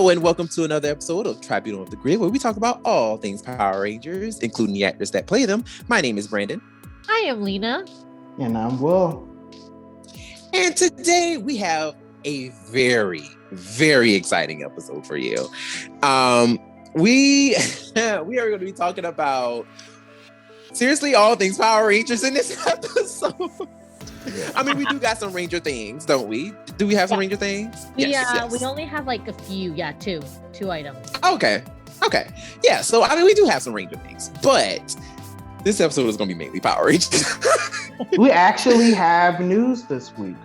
Hello and welcome to another episode of Tribunal of the Grid, where we talk about all things Power Rangers, including the actors that play them. My name is Brandon. I am Lena. And I'm Will. And today we have a very, very exciting episode for you. We are going to be talking about seriously all things Power Rangers in this episode. I mean, we do got some Ranger things, don't we? Do we have some Ranger things? Yes. We only have like a few. Yeah, two items. Okay. Yeah, so I mean, we do have some Ranger things, but this episode is going to be mainly Power Rangers. We actually have news this week.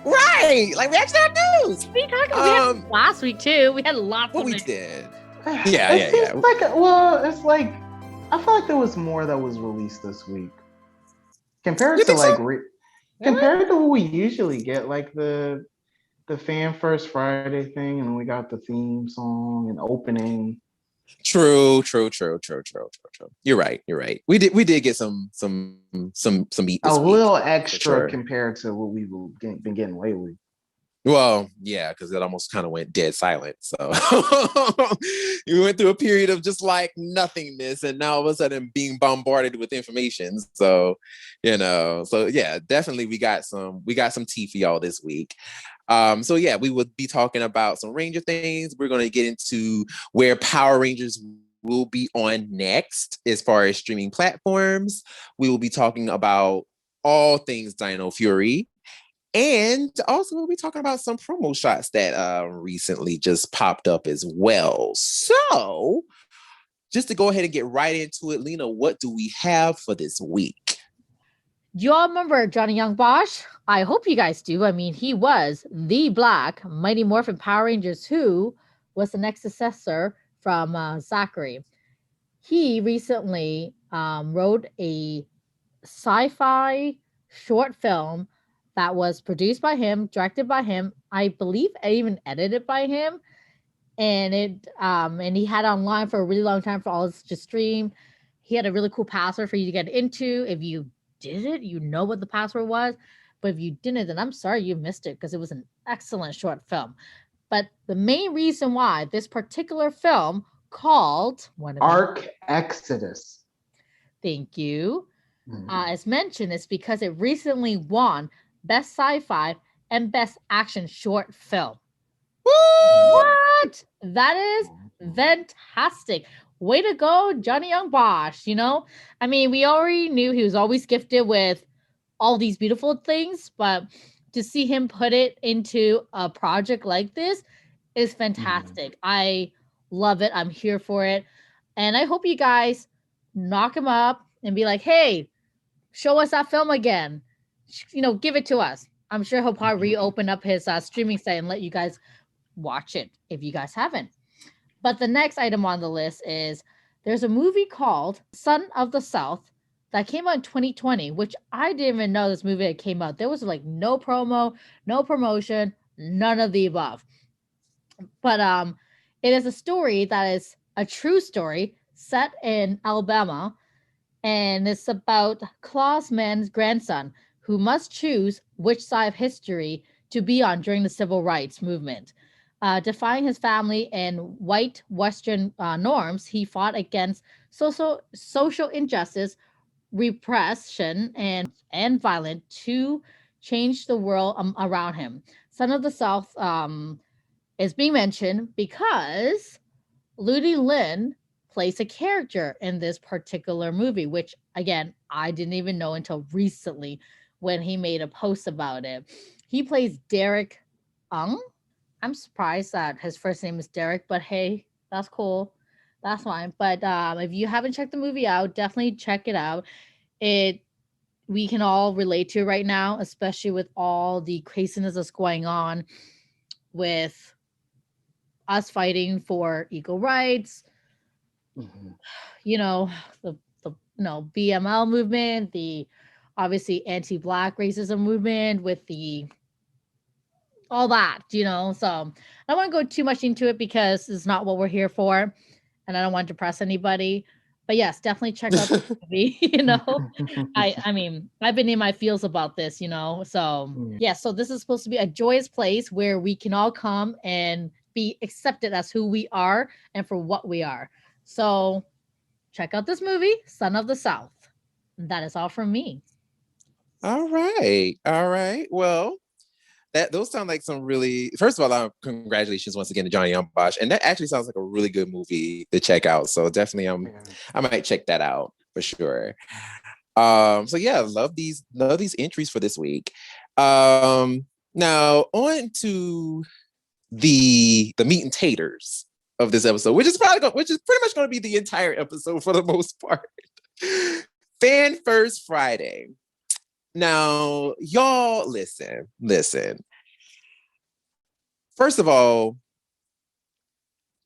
Right, like we actually have news. We talked about last week too. We had lots of we news. did. Yeah. It's like I feel like there was more that was released this week compared You to think like so? compared to what we usually get, like the Fan First Friday thing, and we got the theme song and opening. True. You're right. We did get some meat this a week, little extra sure. compared to what we've been getting lately. Well, yeah, because it almost kind of went dead silent. So you went through a period of just like nothingness, and now all of a sudden being bombarded with information. So, yeah, definitely we got some tea for y'all this week. So yeah, we would be talking about some Ranger things. We're going to get into where Power Rangers will be on next as far as streaming platforms. We will be talking about all things Dino Fury. And also we'll be talking about some promo shots that recently just popped up as well. So just to go ahead and get right into it, Lena, what do we have for this week? Do you all remember Johnny Young Bosch? I hope you guys do. I mean, he was the Black Mighty Morphin Power Rangers, who was the next successor from Zachary. He recently wrote a sci-fi short film that was produced by him, directed by him, I believe even edited by him. And he had it online for a really long time for all of us to stream. He had a really cool password for you to get into. If you did it, you know what the password was. But if you didn't, then I'm sorry you missed it, because it was an excellent short film. But the main reason why this particular film called Arc Exodus. Thank you. As mentioned, it's because it recently won Best Sci-Fi and Best Action Short Film. Woo! What? That is fantastic. Way to go, Johnny Young Bosch. I mean, we already knew he was always gifted with all these beautiful things, but to see him put it into a project like this is fantastic. I love it. I'm here for it. And I hope you guys knock him up and be like, hey, show us that film again. Give it to us. I'm sure he'll probably reopen up his streaming site and let you guys watch it if you guys haven't. But the next item on the list is there's a movie called Son of the South that came out in 2020, which I didn't even know this movie had came out. There was like no promo, no promotion, none of the above. But it is a story that is a true story set in Alabama, and it's about Clausman's grandson, who must choose which side of history to be on during the civil rights movement. Defying his family and white Western norms, he fought against social injustice, repression, and violence to change the world around him. Son of the South is being mentioned because Ludi Lin plays a character in this particular movie, which, again, I didn't even know until recently when he made a post about it. He plays Derek Ung. I'm surprised that his first name is Derek, but hey, that's cool. That's fine. But if you haven't checked the movie out, definitely check it out. We can all relate to it right now, especially with all the craziness that's going on with us fighting for equal rights. The BML movement, the obviously anti-Black racism movement with all that, so I don't want to go too much into it because it's not what we're here for, and I don't want to depress anybody. But yes, definitely check out the movie. I mean, I've been in my feels about this, so yeah. So this is supposed to be a joyous place where we can all come and be accepted as who we are and for what we are. So check out this movie, Son of the South. That is all from me. All right. Well, those sound like some really. First of all, congratulations once again to Johnny Young Bosch, and that actually sounds like a really good movie to check out. So definitely, I might check that out for sure. So yeah, love these entries for this week. Now on to the meat and taters of this episode, which is pretty much going to be the entire episode for the most part. Fan First Friday. Now, y'all, listen. First of all,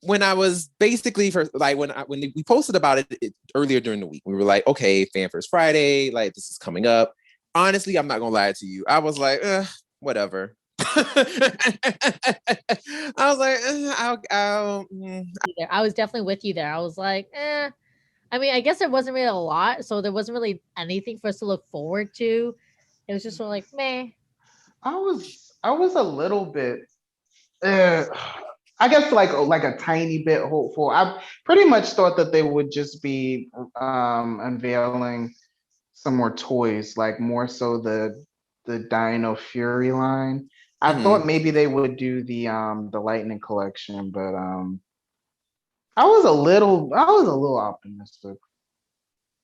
when I was basically when we posted about it earlier during the week, we were like, okay, Fan First Friday, like this is coming up. Honestly, I'm not gonna lie to you. I was like, whatever. I was like, I was definitely with you there. I was like, I mean, I guess there wasn't really a lot, so there wasn't really anything for us to look forward to. It was just sort of like, meh. I was a little bit, I guess like a tiny bit hopeful. I pretty much thought that they would just be unveiling some more toys, like more so the Dino Fury line. I thought maybe they would do the Lightning collection, but I was a little optimistic.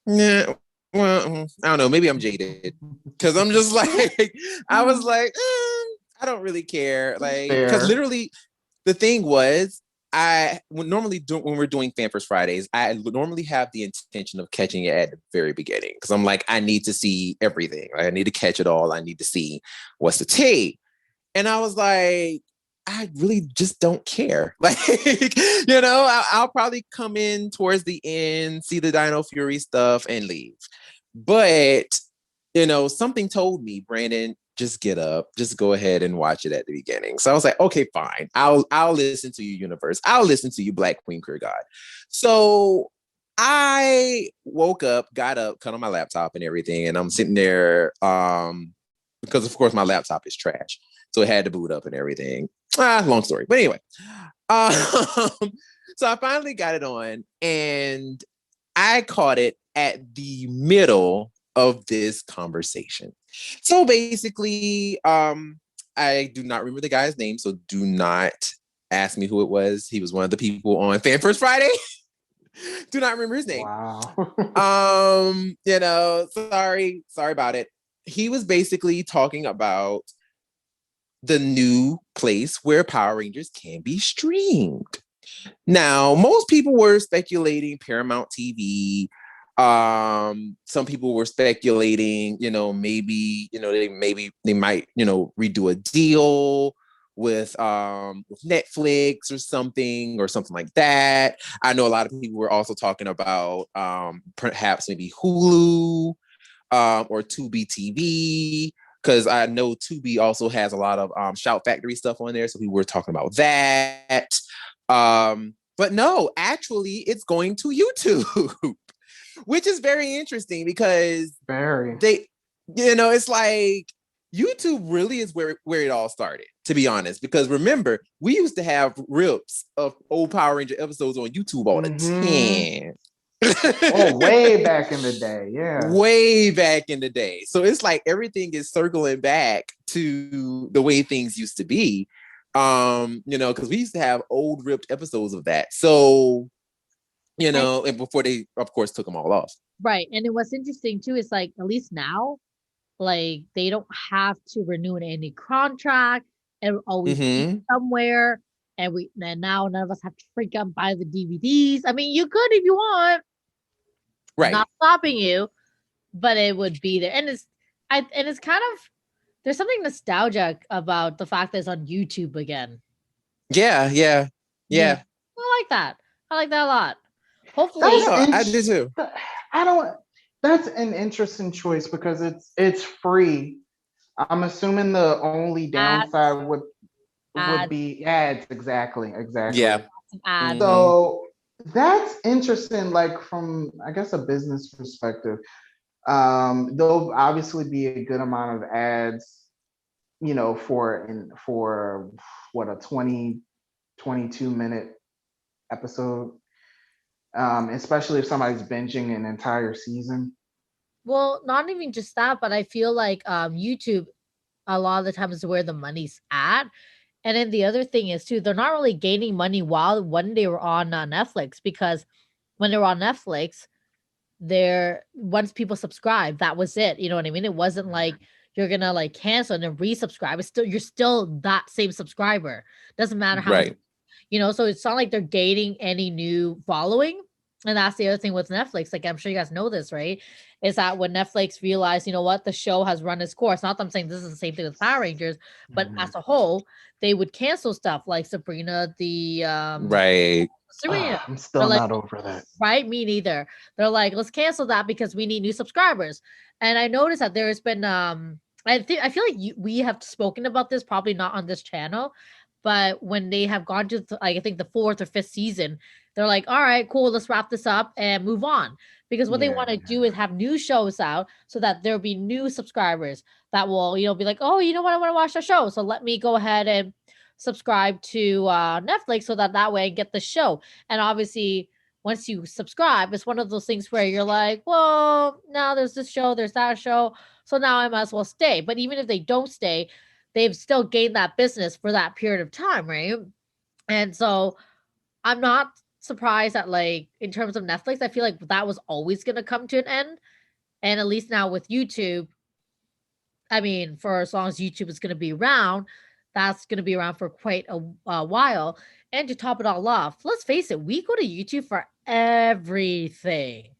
yeah. Well, I don't know. Maybe I'm jaded because I'm just like, I was like, I don't really care. Like, because literally, the thing was, I would normally do when we're doing Fan First Fridays, I normally have the intention of catching it at the very beginning because I'm like, I need to see everything. Right? I need to catch it all. I need to see what's the tape. And I was like, I really just don't care. Like, I'll probably come in towards the end, see the Dino Fury stuff, and leave. But, something told me, Brandon, just get up, just go ahead and watch it at the beginning. So I was like, okay, fine. I'll listen to you, universe. I'll listen to you, Black Queen Queer God. So I woke up, got up, cut on my laptop and everything, and I'm sitting there because of course my laptop is trash. So it had to boot up and everything. Long story. But anyway. So I finally got it on and I caught it at the middle of this conversation. So basically, I do not remember the guy's name, so do not ask me who it was. He was one of the people on Fan First Friday. Do not remember his name. Wow. Sorry about it. He was basically talking about the new place where Power Rangers can be streamed. Now, most people were speculating Paramount TV. Some people were speculating, maybe, they might, redo a deal with Netflix or something like that. I know a lot of people were also talking about perhaps maybe Hulu or Tubi TV. Because I know Tubi also has a lot of Shout Factory stuff on there. So we were talking about that. But no, actually, it's going to YouTube, which is very interesting because it's like YouTube really is where it all started, to be honest. Because remember, we used to have rips of old Power Ranger episodes on YouTube all the time. Way back in the day. Yeah. Way back in the day. So it's like everything is circling back to the way things used to be. Because we used to have old ripped episodes of that. So, and before they, of course, took them all off. Right. And then what's interesting too is like, at least now, like they don't have to renew any contract and always be somewhere. And now none of us have to freak out and buy the DVDs. I mean, you could if you want. Right. Not stopping you, but it would be there. And it's kind of, there's something nostalgic about the fact that it's on YouTube again. Yeah. I like that. I like that a lot. Hopefully. I do too. That's an interesting choice because it's free. I'm assuming the only downside would be ads. Exactly. Yeah. So that's interesting, like from I guess a business perspective. There'll obviously be a good amount of ads, for what a 20 22-minute episode, especially if somebody's binging an entire season. Well, not even just that, but I feel like YouTube a lot of the time is where the money's at. And then the other thing is too, they're not really gaining money while when they were on Netflix, because when they were on Netflix, they're once people subscribe, that was it. You know what I mean? It wasn't like you're gonna like cancel and then resubscribe. It's still you're still that same subscriber. Doesn't matter how Right. so it's not like they're gaining any new following. And that's the other thing with Netflix. Like, I'm sure you guys know this, right? Is that when Netflix realized, you know what, the show has run its course. Not that I'm saying this is the same thing with Power Rangers, but as a whole, they would cancel stuff like Sabrina the Right. Serena. I'm still like, not over that. Right? Me neither. They're like, let's cancel that because we need new subscribers. And I noticed that there has been I feel like we have spoken about this, probably not on this channel, but when they have gone to like I think the 4th or 5th season, they're like, all right, cool, let's wrap this up and move on. Because what they want to do is have new shows out so that there'll be new subscribers that will, be like, oh, you know what, I want to watch the show. So let me go ahead and subscribe to Netflix so that way I get the show. And obviously, once you subscribe, it's one of those things where you're like, well, now there's this show, there's that show. So now I might as well stay. But even if they don't stay, they've still gained that business for that period of time, right? And so I'm not surprised that, like, in terms of Netflix, I feel like that was always going to come to an end. And at least now with YouTube, I mean, for as long as YouTube is going to be around, that's going to be around for quite a while. And to top it all off, let's face it, we go to YouTube for everything.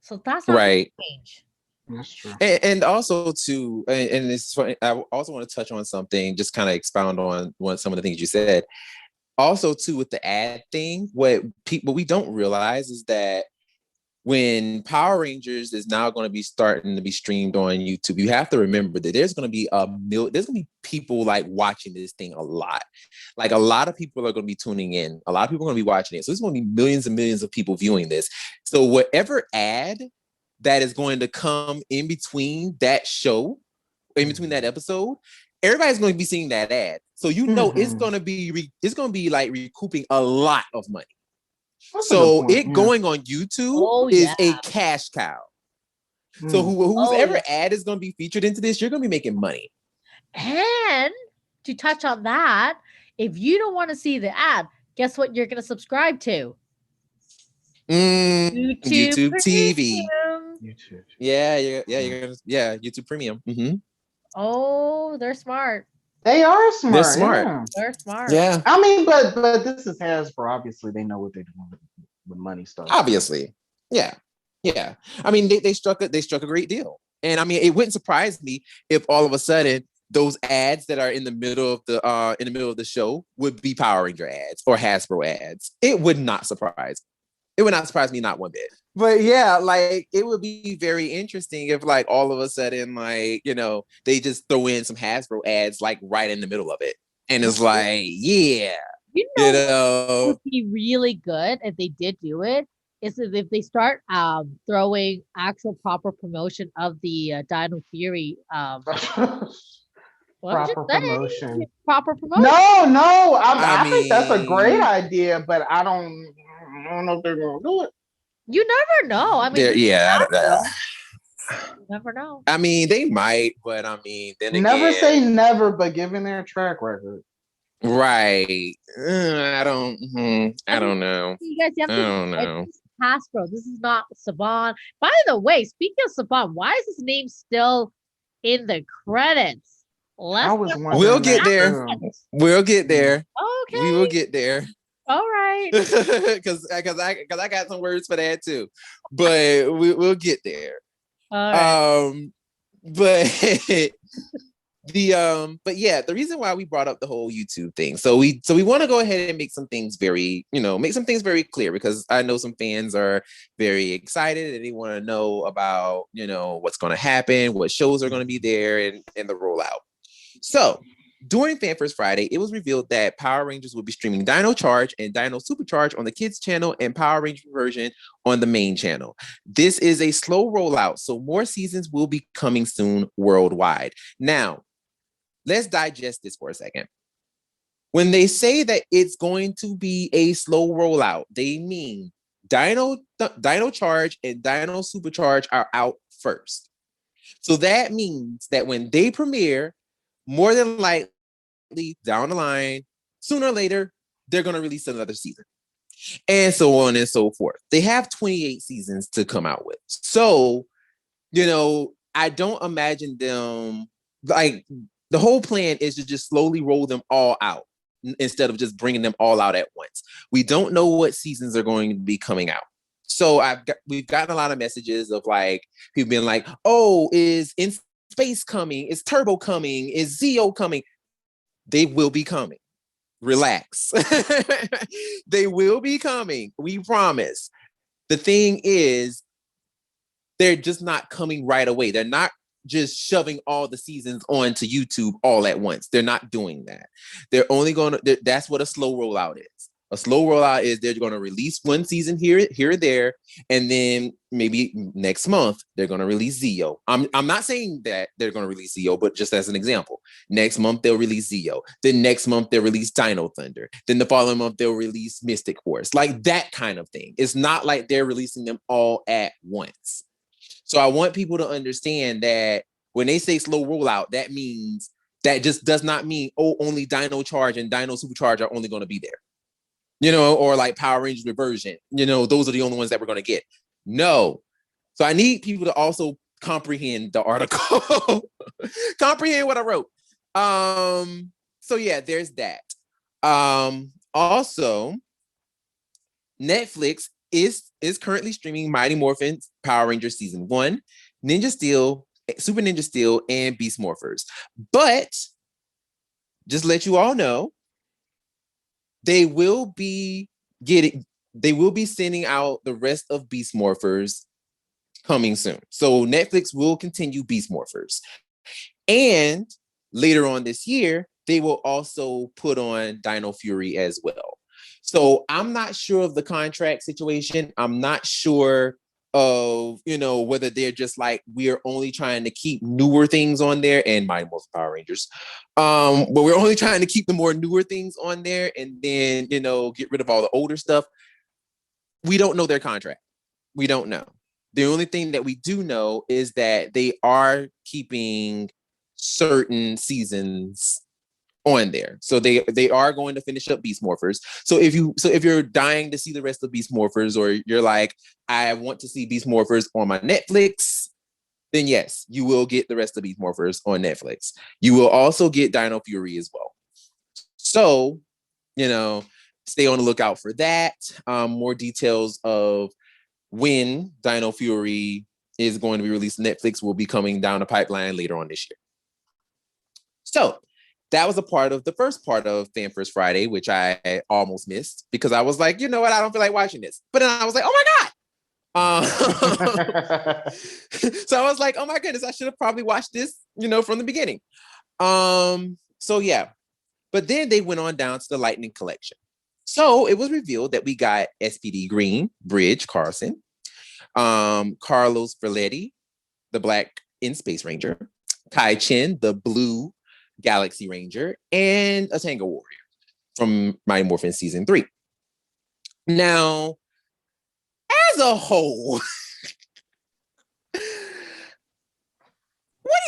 So that's not right. change. That's true. And also too, and it's funny, I also want to touch on something, just kind of expound on some of the things you said. Also too, with the ad thing, what we don't realize is that when Power Rangers is now going to be starting to be streamed on YouTube, you have to remember that there's going to be there's going to be people like watching this thing a lot. Like a lot of people are going to be tuning in. A lot of people are going to be watching it. So there's going to be millions and millions of people viewing this. So whatever ad that is going to come in between that show, in between that episode, everybody's going to be seeing that ad. So it's going to be like recouping a lot of money. That's so going on YouTube is a cash cow. So whoever ad is going to be featured into this, you're going to be making money. And to touch on that, if you don't want to see the ad, guess what you're going to subscribe to? YouTube TV. YouTube. You're gonna YouTube Premium. Mm-hmm. Oh, they're smart. They are smart. They're smart. Yeah. They're smart. Yeah. I mean, but this is Hasbro. Obviously, they know what they're doing with money stuff. Obviously, yeah. I mean, they struck a great deal, and I mean, it wouldn't surprise me if all of a sudden those ads that are in the middle of the show would be Power Ranger ads or Hasbro ads. It would not surprise. It would not surprise me, not one bit. But yeah, like it would be very interesting if like all of a sudden, like, they just throw in some Hasbro ads like right in the middle of it. And it's like, yeah. What would be really good if they did do it is if they start throwing actual proper promotion of the Dino Fury proper promotion. Proper promotion. No. I think that's a great idea, but I don't know if they're gonna do it. You never know. I mean, you never know. I mean, they might, but I mean, then again, never say never, but given their track record, right? I don't know. You guys have to don't know. Hasbro. This is not Saban. By the way, speaking of Saban, why is his name still in the credits? We'll get there. We'll get there. Okay. We will get there. All right. Because I got some words for that too, but we'll get there. All right. But yeah, the reason why we brought up the whole YouTube thing, so we want to go ahead and make some things very clear, because I know some fans are very excited and they want to know about what's going to happen, what shows are going to be there, and the rollout. So during FanFest Friday, it was revealed that Power Rangers will be streaming Dino Charge and Dino Supercharge on the kids channel and Power Ranger version on the main channel. This is a slow rollout, so more seasons will be coming soon worldwide. Now, let's digest this for a second. When they say that it's going to be a slow rollout, they mean Dino Charge and Dino Supercharge are out first. So that means that when they premiere, more than likely down the line, sooner or later, they're going to release another season. And so on and so forth. They have 28 seasons to come out with. So, I don't imagine them, like, the whole plan is to just slowly roll them all out instead of just bringing them all out at once. We don't know what seasons are going to be coming out. So we've gotten a lot of messages of like people being like, "Oh, is In Space coming? Is Turbo coming? Is Zeo coming?" They will be coming. Relax. They will be coming. We promise. The thing is, they're just not coming right away. They're not just shoving all the seasons onto YouTube all at once. They're not doing that. They're only going to, that's what a slow rollout is. A slow rollout is they're going to release one season here or there, and then maybe next month they're going to release Zeo. I'm not saying that they're going to release Zeo, but just as an example, next month they'll release Zeo. Then next month they'll release Dino Thunder. Then the following month they'll release Mystic Force, like that kind of thing. It's not like they're releasing them all at once. So I want people to understand that when they say slow rollout, that means that just does not mean, only Dino Charge and Dino Supercharge are only going to be there. Or like Power Rangers Reversion, those are the only ones that we're going to get. No. So I need people to also comprehend the article, comprehend what I wrote. So yeah, there's that. Also, Netflix is currently streaming Mighty Morphin Power Rangers Season 1, Ninja Steel, Super Ninja Steel, and Beast Morphers. But just let you all know, they will be sending out the rest of Beast Morphers coming soon. So Netflix will continue Beast Morphers. And later on this year, they will also put on Dino Fury as well. So I'm not sure of the contract situation. I'm not sure of, whether they're just like, we're only trying to keep newer things on there, and Mighty Morphin Power Rangers. But we're only trying to keep the more newer things on there and then, get rid of all the older stuff. We don't know their contract. We don't know. The only thing that we do know is that they are keeping certain seasons on there. So they are going to finish up Beast Morphers. So if you're dying to see the rest of Beast Morphers, or you're like, I want to see Beast Morphers on my Netflix, then yes, you will get the rest of Beast Morphers on Netflix. You will also get Dino Fury as well. So, stay on the lookout for that. More details of when Dino Fury is going to be released on Netflix will be coming down the pipeline later on this year. So that was the first part of Fan First Friday, which I almost missed because I was like, you know what? I don't feel like watching this. But then I was like, oh my God. So I was like, oh my goodness, I should have probably watched this, from the beginning. So yeah. But then they went on down to the Lightning Collection. So it was revealed that we got SPD Green, Bridge Carson, Carlos Verletti, the Black in Space Ranger, Kai Chen, the Blue Galaxy Ranger, and a Tango Warrior from Mighty Morphin Season 3. Now, as a whole, what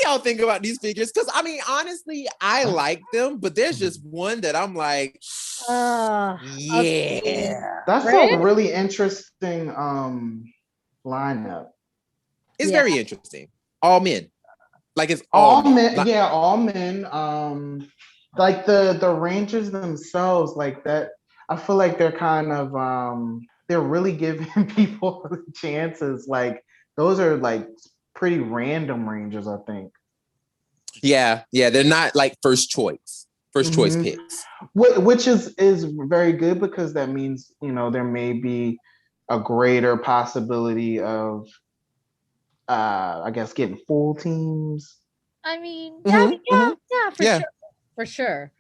do y'all think about these figures? Because honestly, I like them, but there's just one that I'm like, yeah. Okay. That's Right? a really interesting lineup. It's very interesting. All men. Like it's all men. men. Yeah, all men. Like the Rangers themselves, like that. I feel like they're kind of they're really giving people chances. Like those are like pretty random Rangers, I think. Yeah, they're not like first choice picks. Which is very good, because that means there may be a greater possibility of I guess getting full teams. For sure.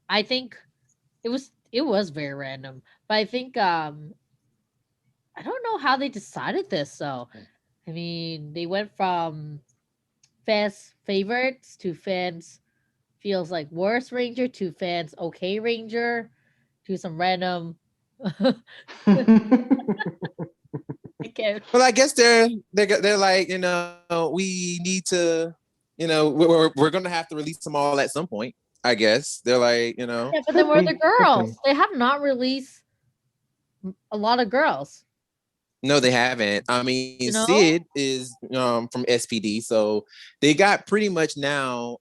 I think it was very random, but I think I don't know how they decided this. So, they went from fans favorites to fans feels like worst Ranger to fans okay Ranger to some random. Okay. Well, I guess they're like, we need to, we're gonna have to release them all at some point. I guess they're like, Yeah, but then where are the girls? They have not released a lot of girls. No, they haven't. I mean, You know? Sid is from SPD, so they got pretty much now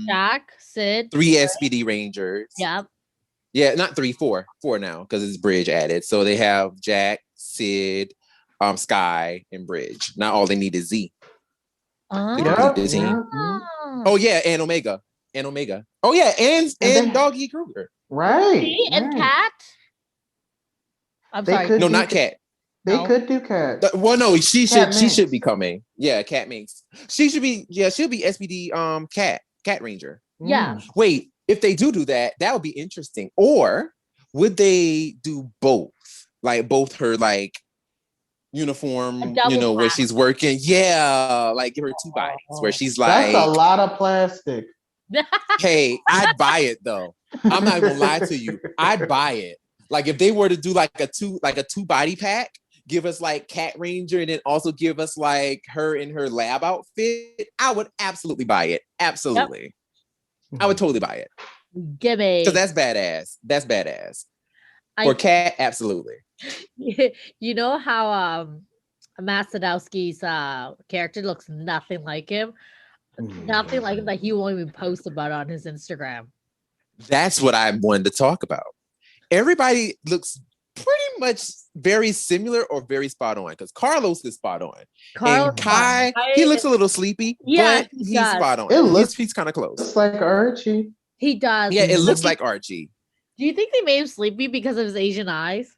Jack, Sid, 3 SPD Rangers. Yep. Yeah, not 3, 4 now because it's Bridge added. So they have Jack, Sid, Sky, and Bridge. Now all they need is Z to complete the team. Oh yeah, and Omega. Oh yeah, and Doggy Kruger. Right. And Cat. I'm They sorry. No, not Cat. They could do Cat. Well, no, she Cat should be coming. Yeah, Cat Minx. She'll be SPD Cat Ranger. Yeah. Wait, if they do that, that would be interesting. Or would they do both? Like both her like uniform, where she's working. Yeah, like give her 2 bodies where she's like, that's a lot of plastic. Hey, I'd buy it though. I'm not gonna lie to you. I'd buy it. Like if they were to do like a 2 body pack, give us like Cat Ranger and then also give us like her in her lab outfit, I would absolutely buy it. Absolutely. Yep. I would totally buy it. Give me. Because that's badass. That's badass. For Cat, absolutely. You know how Matt Sadowski's character looks nothing like him? Nothing like him that he won't even post about on his Instagram. That's what I wanted to talk about. Everybody looks pretty much very similar or very spot on because Carlos is spot on. And Kai, he looks a little sleepy, but he's spot on. He's kind of close. Looks like Archie. He does. Yeah, it looks like Archie. Do you think they made him sleepy because of his Asian eyes?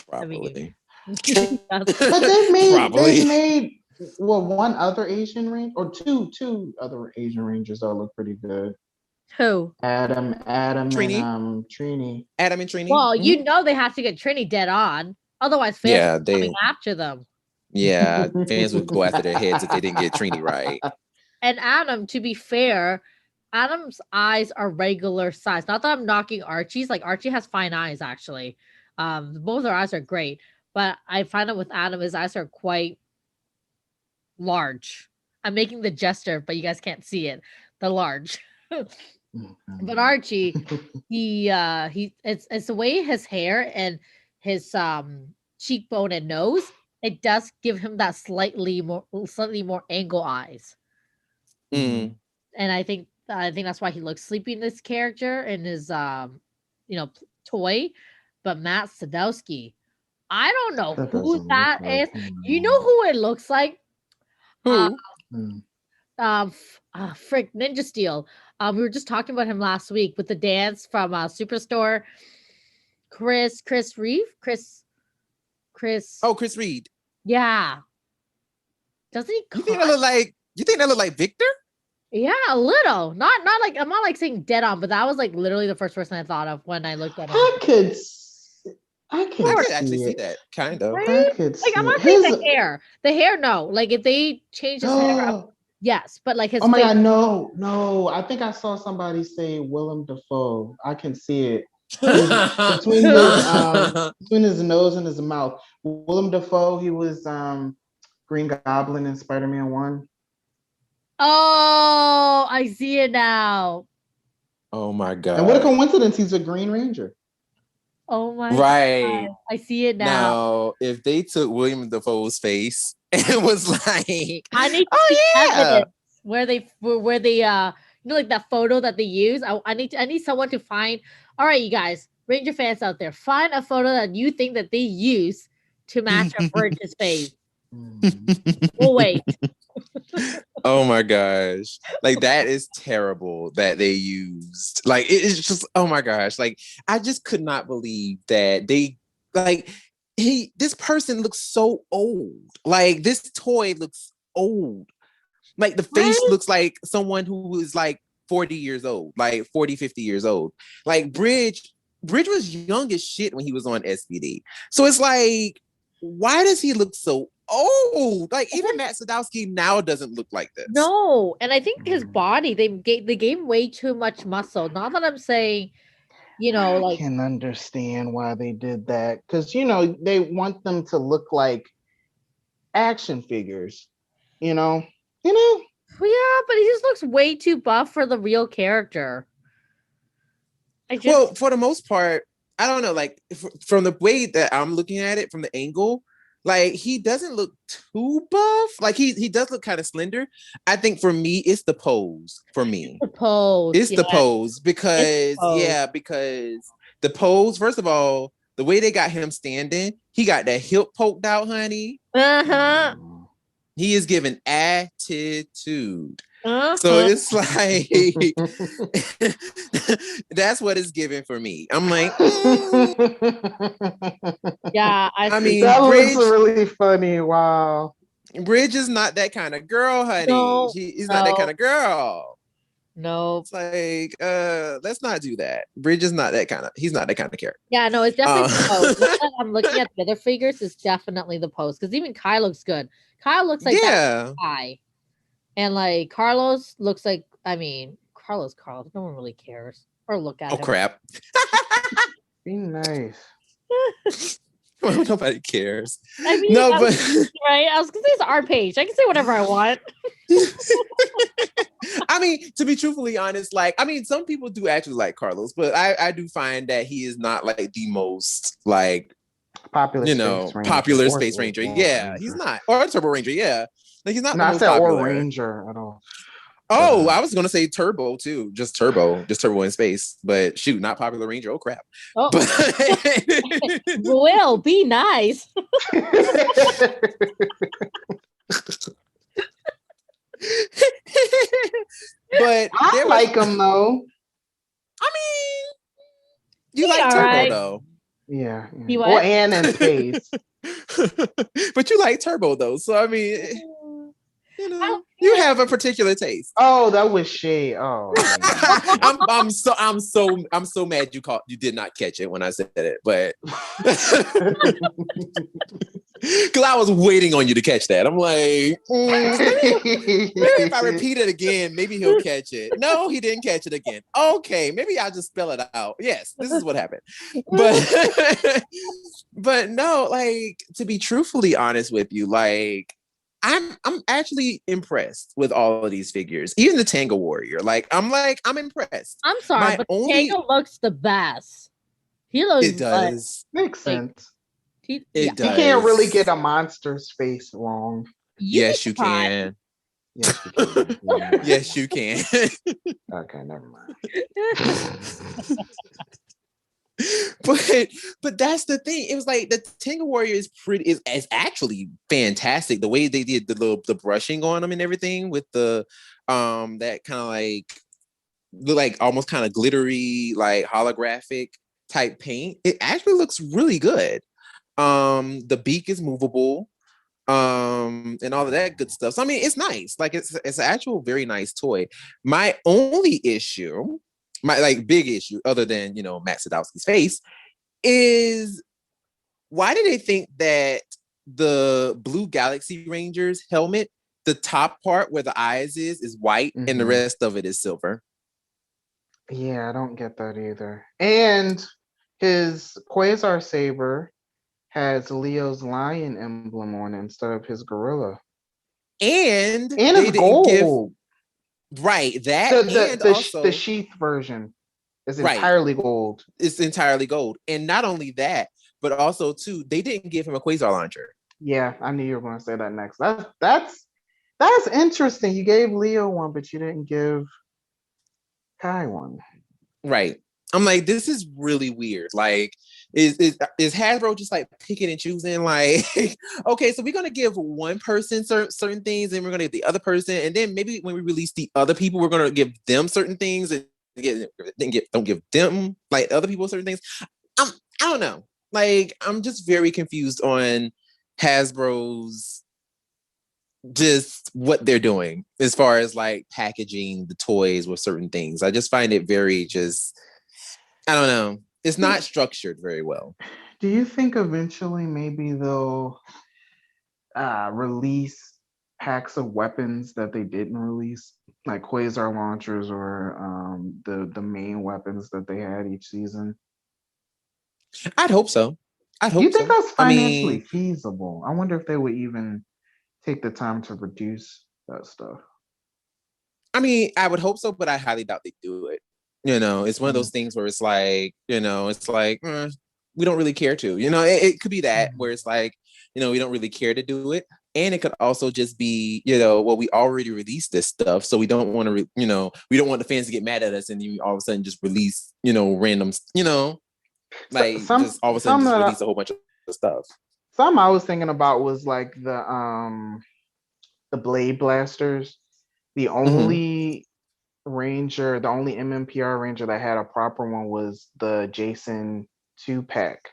Probably. But they've made one other Asian Ranger or two other Asian Rangers that look pretty good. Who? Adam Trini. And Trini. Adam and Trini. Well, they have to get Trini dead on. Otherwise, fans are coming after them. Yeah, fans would go after their heads if they didn't get Trini right. And Adam, to be fair, Adam's eyes are regular size. Not that I'm knocking Archie's. Like Archie has fine eyes, actually. Both their eyes are great. But I find out with Adam, his eyes are quite large. I'm making the gesture, but you guys can't see it. The large. But Archie, it's the way his hair and his cheekbone and nose, it does give him that slightly more angle eyes. And I think that's why he looks sleepy in this character in his toy. But Matt Sadowski, I don't know who that is. You know who it looks like? Who? Frick, Ninja Steel. We were just talking about him last week with the dance from Superstore. Chris Reeve? Chris. Oh, Chris Reed. Yeah. Doesn't he? You think that look like Victor? Yeah, a little. Not like I'm not like saying dead on, but that was like literally the first person I thought of when I looked at him. I could actually see that kind of. Right? I'm not saying the hair. The hair, no. Like if they change his hair up, yes, but like his. Oh my god, no! I think I saw somebody say Willem Dafoe. I can see it between his nose and his mouth. Willem Dafoe, he was Green Goblin in Spider-Man 1. Oh, I see it now. Oh my god! And what a coincidence! He's a Green Ranger. Oh my God. I see it now. Now, if they took William Dafoe's face and was like, I need to see evidence where they like that photo that they use. I need someone to find. All right, you guys, Ranger fans out there, find a photo that you think that they use to match up Bridge's face. We'll wait. Oh my gosh. Like that is terrible that they used. Like it's just, oh my gosh. Like I just could not believe that they this person looks so old. Like this toy looks old. Like the face looks like someone who is like 40 years old, like 40, 50 years old. Like Bridge was young as shit when he was on SPD. So it's like, why does he look so old. Like even Matt Sadowski now doesn't look like this. No, and I think his body, they gave way too much muscle. Not that I'm saying, I can understand why they did that, because they want them to look like action figures. Yeah, but he just looks way too buff for the real character. Well, for the most part, I don't know. Like from the way that I'm looking at it, from the angle, like he doesn't look too buff. Like he does look kind of slender. I think for me, it's the pose. For me, the pose. It's the pose because because the pose. First of all, the way they got him standing, he got that hip poked out, honey. He is giving attitude. So it's like that's what it's giving for me. I'm like, yeah. I mean, that looks really funny. Wow. Bridge is not that kind of girl, honey. No, He's not that kind of girl. No. It's like, let's not do that. Bridge is not that kind of. He's not that kind of character. Yeah, no, it's definitely the pose. I'm looking at the other figures. It's definitely the pose because even Kai looks good. Kyle looks like that guy. And like Carlos looks like, Carlos. No one really cares or look at him. Oh crap! Be nice. Well, nobody cares. Right? I was gonna say it's our page. I can say whatever I want. To be truthfully honest, some people do actually like Carlos, but I do find that he is not like the most like popular Space Ranger. Yeah, he's not. Or Turbo Ranger. Yeah. Like he's not. Not that or Ranger at all. Oh, I was gonna say Turbo too. Just Turbo in space. But shoot, not popular Ranger. Oh crap. Oh. Will be nice. But I like him though. You like Turbo though. Yeah. Well, and in space. But you like Turbo though, so you have a particular taste. Oh, that was shade. Oh, I'm so mad you did not catch it when I said it, but because I was waiting on you to catch that. I'm like, maybe if I repeat it again, maybe he'll catch it. No, he didn't catch it again. Okay, maybe I'll just spell it out. Yes, this is what happened. But no, like to be truthfully honest with you, like I'm actually impressed with all of these figures, even the Tango Warrior. I'm impressed. I'm sorry, but Tango looks the best. He looks. It does makes sense. It does. You can't really get a monster's face wrong. Yes, you can. Yes, you can. Yeah. Yes, you can. Okay, never mind. But that's the thing. It was like the Tango Warrior is actually fantastic. The way they did the brushing on them and everything with the that kind of like almost kind of glittery, like holographic type paint. It actually looks really good. The beak is movable, and all of that good stuff. So it's nice. Like it's an actual very nice toy. My only issue, my big issue, other than Matt Sadowski's face, is why did they think that the Blue Galaxy Rangers helmet, the top part where the eyes is white and the rest of it is silver? Yeah, I don't get that either. And his Quasar Saber has Leo's lion emblem on it instead of his gorilla. And it's gold. Right, that the sheath version is entirely gold. It's entirely gold, and not only that, but also too, they didn't give him a quasar launcher. Yeah, I knew you were going to say that next. That's interesting. You gave Leo one, but you didn't give Kai one. Right. I'm like, this is really weird. Like, is Hasbro just like picking and choosing? Like, okay, so we're gonna give one person certain things, and we're gonna give the other person, and then maybe when we release the other people, we're gonna give them certain things, and don't give them like other people certain things. I don't know. Like, I'm just very confused on Hasbro's just what they're doing as far as like packaging the toys with certain things. I just find it very I don't know. It's not structured very well. Do you think eventually maybe they'll release packs of weapons that they didn't release, like quasar launchers or the main weapons that they had each season? I'd hope so. I'd Do you hope think so. that's I financially mean, feasible? I wonder if they would even take the time to produce that stuff. I would hope so, but I highly doubt they do it. It's one of those things where it's like, we don't really care to. It could be that where it's like, we don't really care to do it. And it could also just be, well, we already released this stuff, so we don't want to, we don't want the fans to get mad at us, and you all of a sudden just release, random, like just all of a sudden just release a whole bunch of stuff. Some I was thinking about was like the Blade Blasters. The only Ranger, the only MMPR Ranger that had a proper one was the Jason 2-pack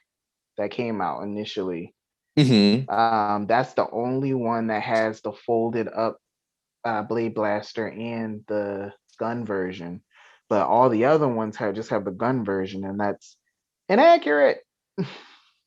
that came out initially. That's the only one that has the folded up Blade Blaster and the gun version. But all the other ones just have the gun version, and that's inaccurate.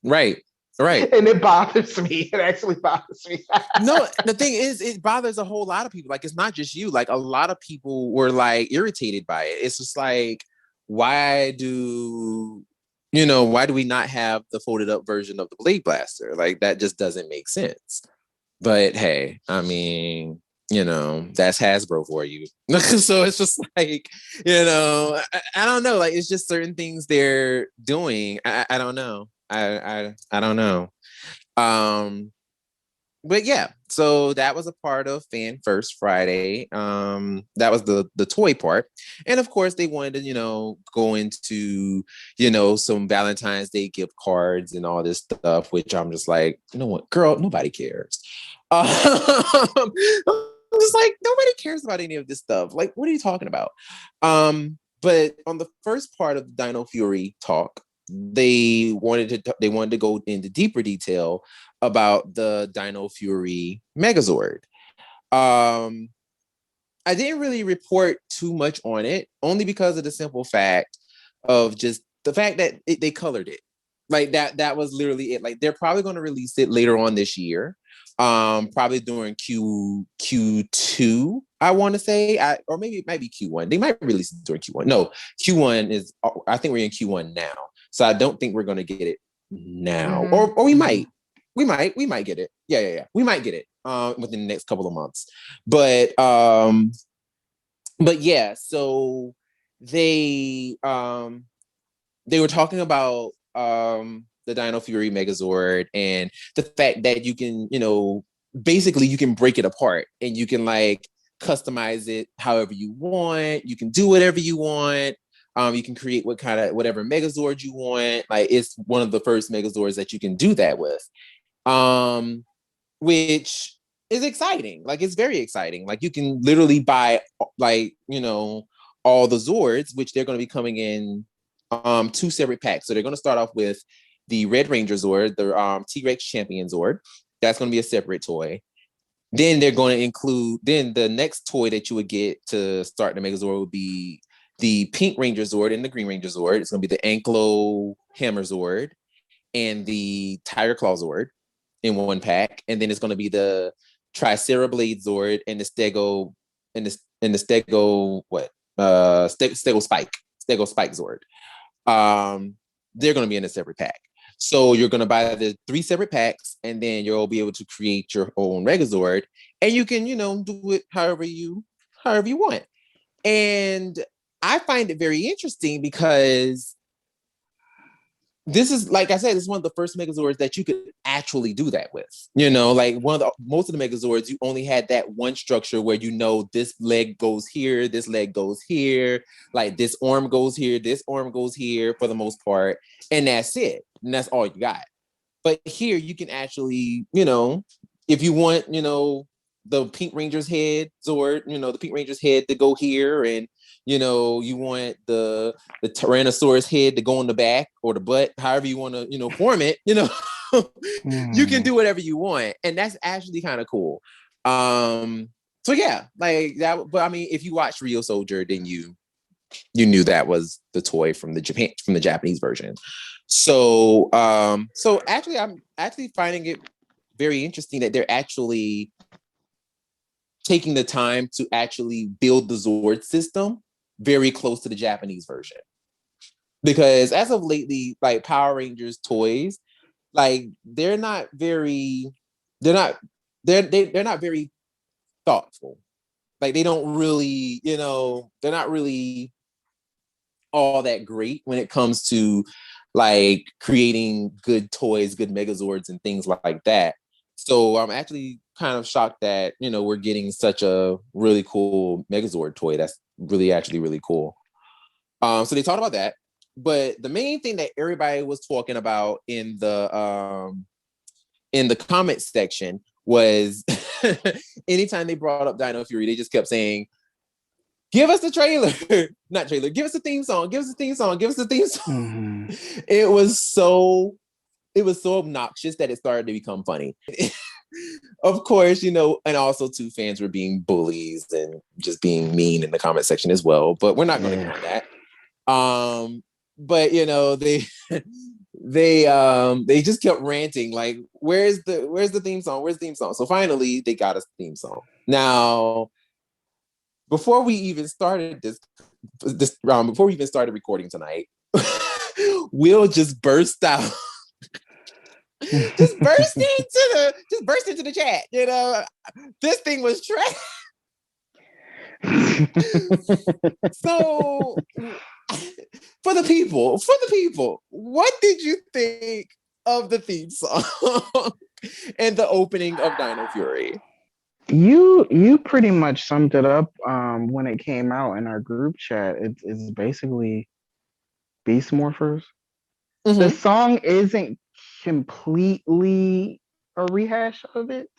Right. And it bothers me. It actually bothers me. No, the thing is, it bothers a whole lot of people. Like, it's not just you. Like, a lot of people were like irritated by it. It's just like, why do we not have the folded up version of the Blade Blaster? Like, that just doesn't make sense. But hey, I mean, that's Hasbro for you. So it's just like, I don't know. Like, it's just certain things they're doing. I don't know. I don't know. But yeah, so that was a part of Fan First Friday. That was the toy part. And of course they wanted to, go into, some Valentine's Day gift cards and all this stuff, which I'm just like, you know what, girl, nobody cares. I'm just like, nobody cares about any of this stuff. Like, what are you talking about? But on the first part of the Dino Fury talk, they wanted to go into deeper detail about the Dino Fury Megazord. I didn't really report too much on it, only because of the simple fact of just the fact that they colored it. Like that was literally it. Like, they're probably going to release it later on this year. Probably during Q2, I want to say, or maybe it might be Q1. They might release it during Q1. No, Q1 is, I think we're in Q1 now. So I don't think we're going to get it now. Or we might. We might get it. Yeah. We might get it within the next couple of months. But yeah, so they were talking about the Dino Fury Megazord and the fact that you can, basically you can break it apart and you can like customize it however you want. You can do whatever you want. You can create whatever Megazord you want. Like, it's one of the first Megazords that you can do that with. Which is exciting. Like, it's very exciting. Like, you can literally buy like, all the Zords, which they're going to be coming in 2 separate packs. So they're going to start off with the Red Ranger Zord, the T-Rex Champion Zord. That's going to be a separate toy. Then they're going to include, then the next toy that you would get to start the Megazord would be the Pink Ranger Zord and the Green Ranger Zord. It's going to be the Anklo Hammer Zord and the Tiger Claw Zord in one pack. And then it's going to be the Tricera Blade Zord and the Stego Stego Spike Zord. They're going to be in a separate pack. So you're going to buy the 3 separate packs, and then you'll be able to create your own Megazord, and you can, do it however you want. And I find it very interesting because this is, like I said, this is one of the first Megazords that you could actually do that with. Like most of the Megazords, you only had that one structure where this leg goes here, this leg goes here, like this arm goes here, this arm goes here for the most part, and that's it. And that's all you got. But here you can actually, if you want, the Pink Ranger's head Zord, the Pink Ranger's head to go here, and you want the Tyrannosaurus head to go on the back or the butt, however you want to, form it, you can do whatever you want. And that's actually kind of cool. So yeah, like that. But I mean, if you watched Rio Soldier, then you knew that was the toy from the Japanese version. So actually, I'm actually finding it very interesting that they're actually taking the time to actually build the Zord system very close to the Japanese version. Because as of lately, like Power Rangers toys, like they're not very thoughtful. Like they don't really, they're not really all that great when it comes to like creating good toys, good Megazords and things like that. So I'm actually kind of shocked that, we're getting such a really cool Megazord toy. That's actually really cool. So they talked about that. But the main thing that everybody was talking about in the comment section was anytime they brought up Dino Fury, they just kept saying, give us the trailer. Not trailer, give us the theme song, give us the theme song, give us the theme song. Mm-hmm. It was so obnoxious that it started to become funny. Of course, and also too, fans were being bullies and just being mean in the comment section as well. But we're not going to get on that. But they just kept ranting like, where's the theme song? Where's the theme song? So finally they got us the theme song. Now, before we even started this round, before we even started recording tonight, Will just burst out. just burst into the chat. This thing was trash. So for the people, what did you think of the theme song and the opening of Dino Fury? You pretty much summed it up when it came out in our group chat. It's basically Beast Morphers. Mm-hmm. The song isn't completely a rehash of it,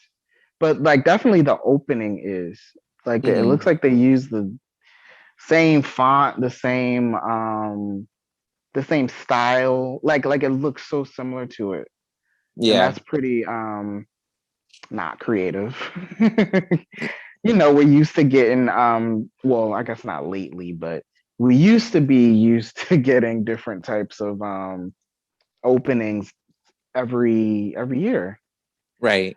but like definitely the opening is. Like it looks like they use the same font, the same style. Like it looks so similar to it. Yeah, and that's pretty not creative. We're used to getting well, I guess not lately, but we used to be used to getting different types of openings every year. Right.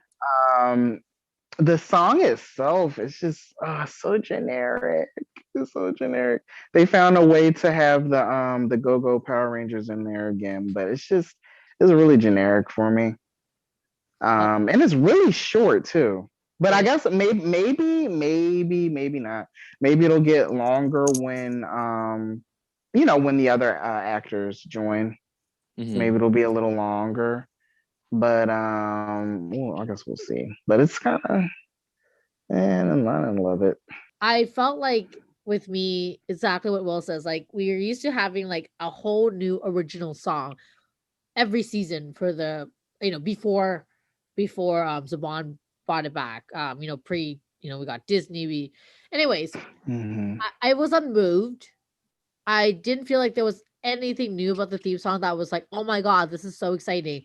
The song itself is just so generic. It's so generic. They found a way to have the Go-Go Power Rangers in there again, but it's really generic for me. And it's really short too. But I guess maybe not. Maybe it'll get longer when when the other actors join. Mm-hmm. Maybe it'll be a little longer. But well, I guess we'll see. But it's kind of, and I don't love it. I felt like with me, exactly what Will says. Like we are used to having like a whole new original song every season for the before Zubon brought it back. We got Disney. Anyways, I was unmoved. I didn't feel like there was anything new about the theme song that was like, oh my god, this is so exciting.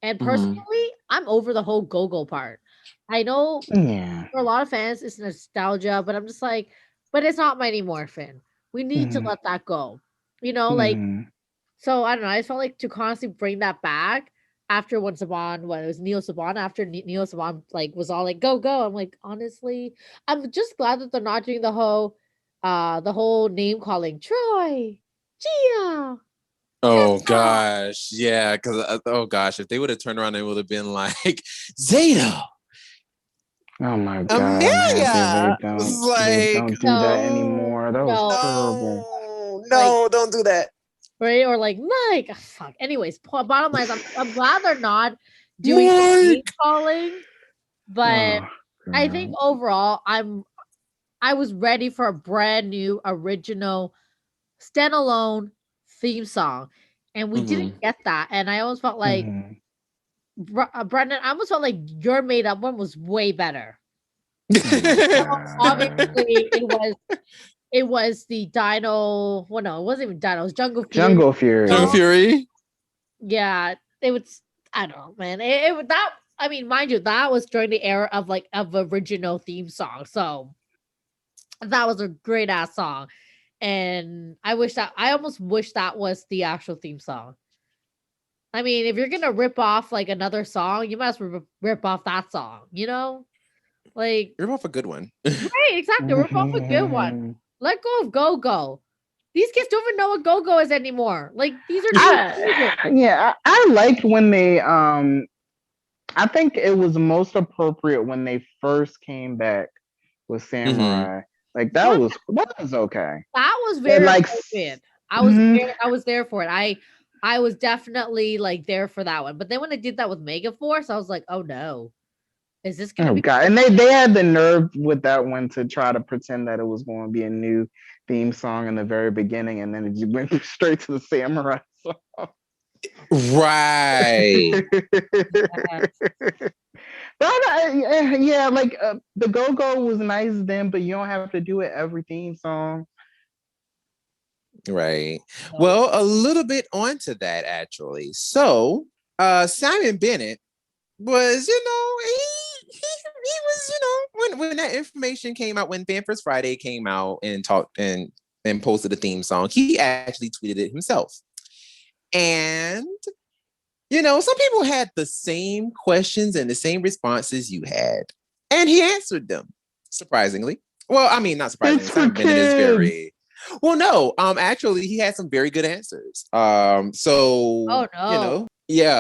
And personally, I'm over the whole go-go part. I know for a lot of fans, it's nostalgia, but I'm just like, but it's not Mighty Morphin. We need to let that go. So I don't know. I just felt like to constantly bring that back after when it was Neo Saban, after Neo Saban like was all like, go, go. I'm like, honestly, I'm just glad that they're not doing the whole name calling Troy, Gia. Oh gosh, yeah, because if they would have turned around, it would have been like Zeta. Oh my god, Amelia! They don't do that anymore. That was terrible. No, don't do that. Right? Or like Mike. Oh, fuck. Anyways, bottom line is I'm glad they're not doing name calling, but I think overall I was ready for a brand new original standalone theme song, and we didn't get that. And I always felt like Brendan, I almost felt like your made up one was way better. Obviously, it was the Dino. Well, no, it wasn't even Dino. It was Jungle Fury. Jungle Fury. Yeah, it was. I don't know, man. I mean, mind you, that was during the era of original theme song. So that was a great ass song. And I almost wish that was the actual theme song. I mean, if you're gonna rip off like another song, you must rip off that song, you know? Like, Rip off a good one. right, exactly. Rip off a good one. Let go of Go Go. These kids don't even know what Go Go is anymore. Like, these are I liked when they I think it was most appropriate when they first came back with Samurai. Like that was okay. That was very like appropriate. I was there for it. I was definitely like there for that one. But then when I did that with Megaforce, I was like, oh no. Is this gonna be God? And they had the nerve with that one to try to pretend that it was going to be a new theme song in the very beginning, and then it went straight to the Samurai song. Right. But yeah, like the Go Go was nice then, but you don't have to do it every theme song. Right. Well, a little bit onto that actually. So, Simon Bennett was, he was, when that information came out, when Fanfest Friday came out and talked and posted the theme song, he actually tweeted it himself. And some people had the same questions and the same responses you had, and he answered them. Surprisingly, well, I mean, not surprisingly. Simon Bennett is very well. No, actually, he had some very good answers. Yeah.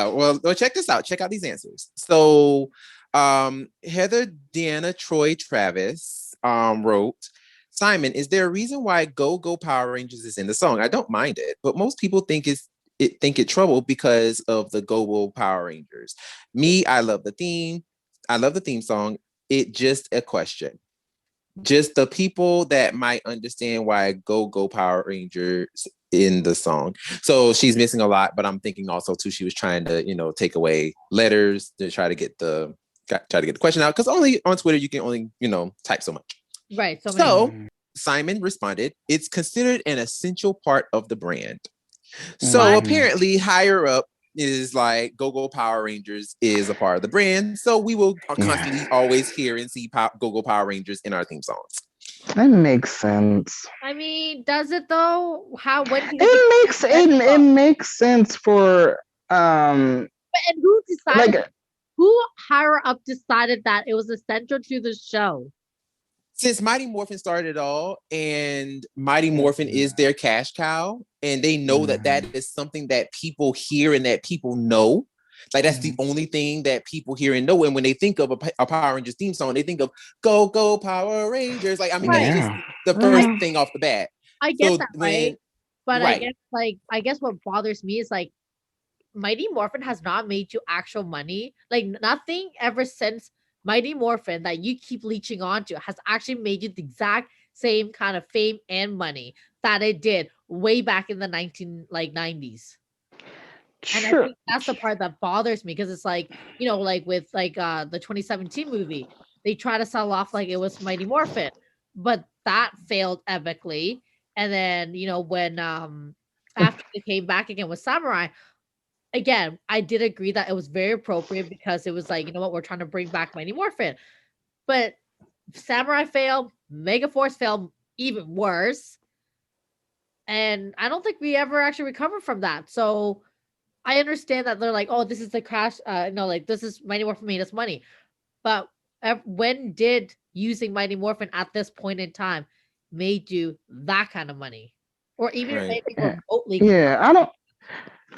Well, check this out. Check out these answers. So, Heather, Deanna, Troy, Travis, wrote, Simon, is there a reason why Go Go Power Rangers is in the song? I don't mind it, but most people think it trouble because of the Go Go Power Rangers. Me, I love the theme. I love the theme song. It just a question. Just the people that might understand why Go Go Power Rangers in the song. So she's missing a lot, but I'm thinking also too, she was trying to, take away letters to try to get the question out. Because only on Twitter, you can only, type so much. Right. So Simon responded, it's considered an essential part of the brand. So apparently higher up is like Go Go Power Rangers is a part of the brand. So we will constantly always hear and see Go Go Power Rangers in our theme songs. That makes sense. I mean, does it though? It makes sense for and who decided who higher up decided that it was essential to the show? Since Mighty Morphin started it all, and Mighty Morphin is their cash cow, and they know that is something that people hear and that people know. Like that's the only thing that people hear and know. And when they think of a Power Rangers theme song, they think of Go Go Power Rangers. Like, I mean, that's just the first thing off the bat. I get that, right? But I guess what bothers me is like Mighty Morphin has not made you actual money. Like nothing ever since Mighty Morphin that you keep leeching onto has actually made you the exact same kind of fame and money that it did way back in the 90s. And I think that's the part that bothers me because it's like, like with the 2017 movie, they try to sell off like it was Mighty Morphin, but that failed epically. And then, when after they came back again with Samurai, again, I did agree that it was very appropriate because it was like, we're trying to bring back Mighty Morphin. But Samurai failed, Megaforce failed even worse. And I don't think we ever actually recovered from that. So I understand that they're like, oh, this is the crash. This is Mighty Morphin made us money. But when did using Mighty Morphin at this point in time made you that kind of money? Or even anything remotely? Yeah,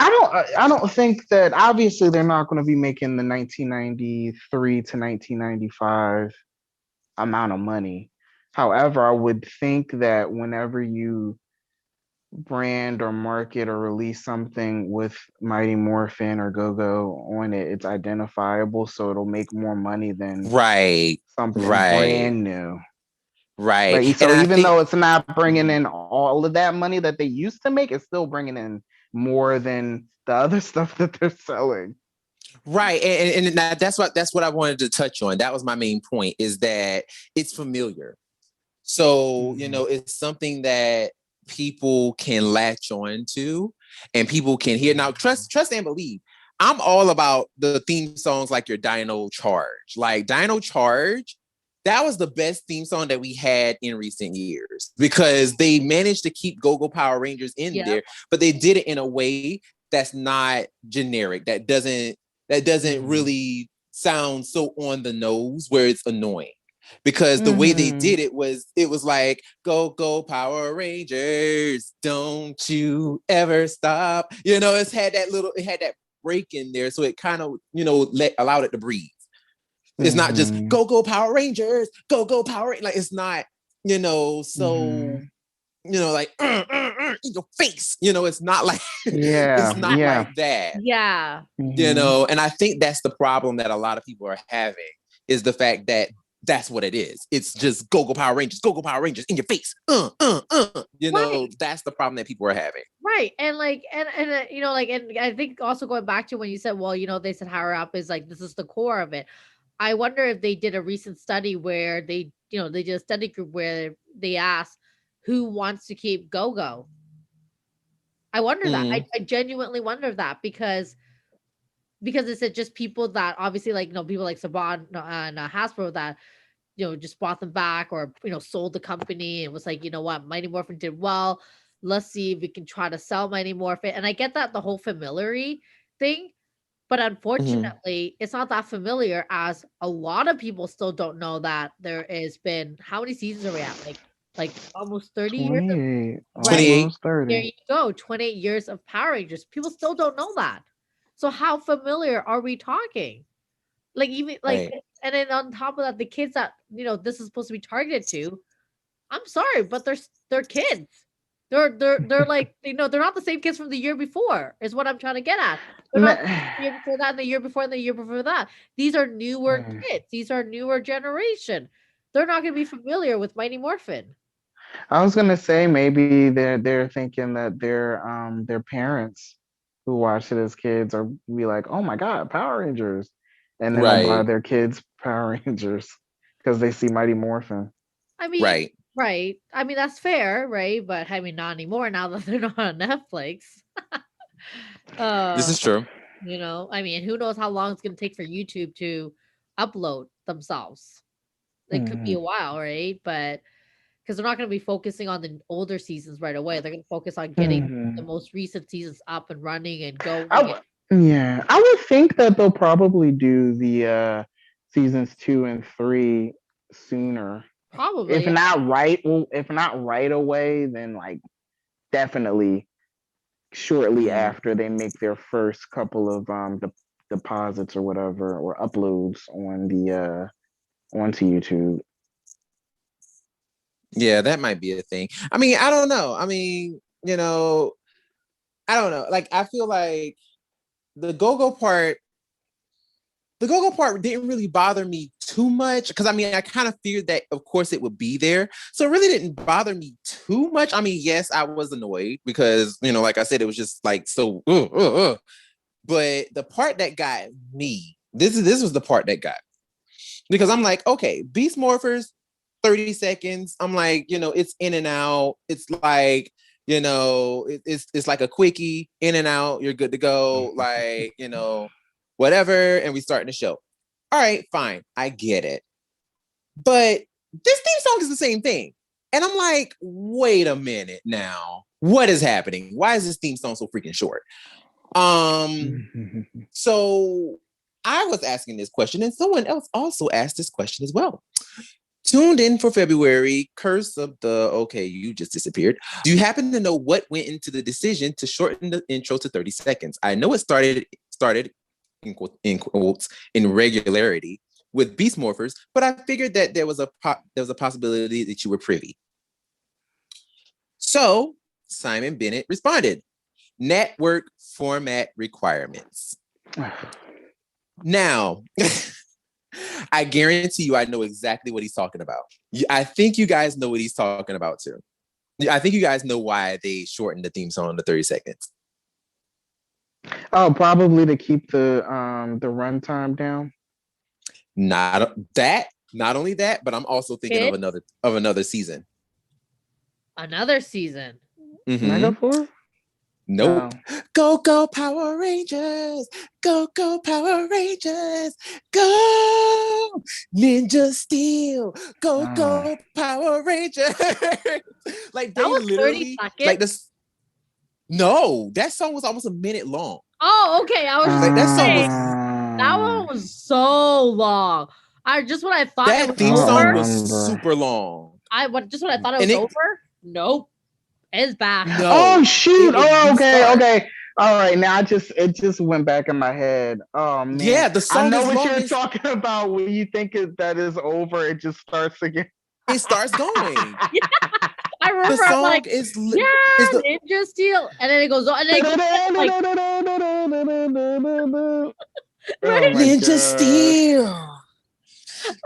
I don't think that obviously they're not going to be making the 1993 to 1995 amount of money. However, I would think that whenever you brand or market or release something with Mighty Morphin or Go-Go on it, it's identifiable, so it'll make more money than something brand new. Right. Like, so even though it's not bringing in all of that money that they used to make, it's still bringing in more than the other stuff that they're selling. Right. And that's what I wanted to touch on. That was my main point, is that it's familiar. So, it's something that people can latch on to and people can hear. Now, trust and believe. I'm all about the theme songs like your Dino Charge. Like Dino Charge, that was the best theme song that we had in recent years because they managed to keep Go Go Power Rangers in there, but they did it in a way that's not generic, that doesn't really sound so on the nose where it's annoying. Because the way they did it was like, go Power Rangers, don't you ever stop. You know, it had that break in there, so it kind of, you know, allowed it to breathe. It's not just go Power Rangers, go Power Rangers. Like, it's not, you know, so you know, like in your face. You know, it's not like it's not like that. Yeah. You know, and I think that's the problem that a lot of people are having, is the fact that that's what it is. It's just go Power Rangers, go Power Rangers in your face. You know, that's the problem that people are having. Right. And like, and you know, like, and I think also going back to when you said, well, you know, they said Higher Up is like, this is the core of it. I wonder if they did a recent study where they, you know, they did a study group where they asked who wants to keep Go-Go. I wonder that. I genuinely wonder that because it's just people that obviously, like, you know, people like Saban and Hasbro that, you know, just bought them back, or, you know, sold the company and was like, you know what, Mighty Morphin did well. Let's see if we can try to sell Mighty Morphin. And I get that, the whole familiarity thing, but unfortunately, it's not that familiar, as a lot of people still don't know that there has been, how many seasons are we at? Like almost 30 years. 28. Almost 30. There you go. 28 years of Power Rangers. People still don't know that. So how familiar are we talking? Like, even like, and then on top of that, the kids that, you know, this is supposed to be targeted to, I'm sorry, but they're kids. They're like, you know, they're not the same kids from the year before, is what I'm trying to get at. They're not the year before that, and the year before, and the year before that. These are newer kids. These are newer generation. They're not going to be familiar with Mighty Morphin. I was gonna say maybe they're thinking that their parents who watched it as kids are be like, oh my god, Power Rangers, and then they'll buy their kids Power Rangers because they see Mighty Morphin. I mean, right. I mean, that's fair, right? But I mean, not anymore now that they're not on Netflix. This is true. You know, I mean, who knows how long it's going to take for YouTube to upload themselves? It could be a while, right? But because they're not going to be focusing on the older seasons right away, they're going to focus on getting the most recent seasons up and running and going. I would think that they'll probably do the seasons 2 and 3 sooner. Probably. If not right away, then like definitely shortly after they make their first couple of deposits or whatever, or uploads on the onto YouTube. Yeah, that might be a thing. I mean, I don't know. I mean, you know, I don't know. Like, I feel like the go-go part didn't really bother me too much, because I mean, I kind of feared that, of course, it would be there. So it really didn't bother me too much. I mean, yes, I was annoyed because, you know, like I said, it was just like so. But the part that got me, this was the part that got me. Because I'm like, okay, Beast Morphers, 30 seconds. I'm like, you know, it's in and out. It's like, you know, it's like a quickie, in and out. You're good to go. Like, you know, whatever. And we start the show. All right, fine. I get it. But this theme song is the same thing. And I'm like, wait a minute now. What is happening? Why is this theme song so freaking short? So I was asking this question, and someone else also asked this question as well. Tuned in for February, Curse of the... Okay, you just disappeared. Do you happen to know what went into the decision to shorten the intro to 30 seconds? I know it started in quotes, in regularity with Beast Morphers, but I figured that there was a possibility that you were privy. So Simon Bennett responded, network format requirements. Now, I guarantee you I know exactly what he's talking about. I think you guys know what he's talking about too. I think you guys know why they shortened the theme song to 30 seconds. Oh, probably to keep the runtime down. Not only that, but I'm also thinking of another season. Another season. Megaforce? Nope. No. Go Power Rangers. Go Power Rangers. Go Ninja Steel. Go Power Rangers. Like, they literally, like this. No, that song was almost a minute long. Oh, okay. I was just Like, that song was that one was so long. I just when I thought it that was theme over, song was super long. just when I thought it And was over. Nope, it's back. No, Oh shoot! it would Oh, restart. okay. All right, now it just went back in my head. Oh man, Yeah, the I song know is what long. you're talking about. When you think that is over, it just starts again. It starts going. Yeah. I remember The I'm song like, is Ninja Steel, and then it goes on, and then it goes like, Oh my Ninja God. Steel.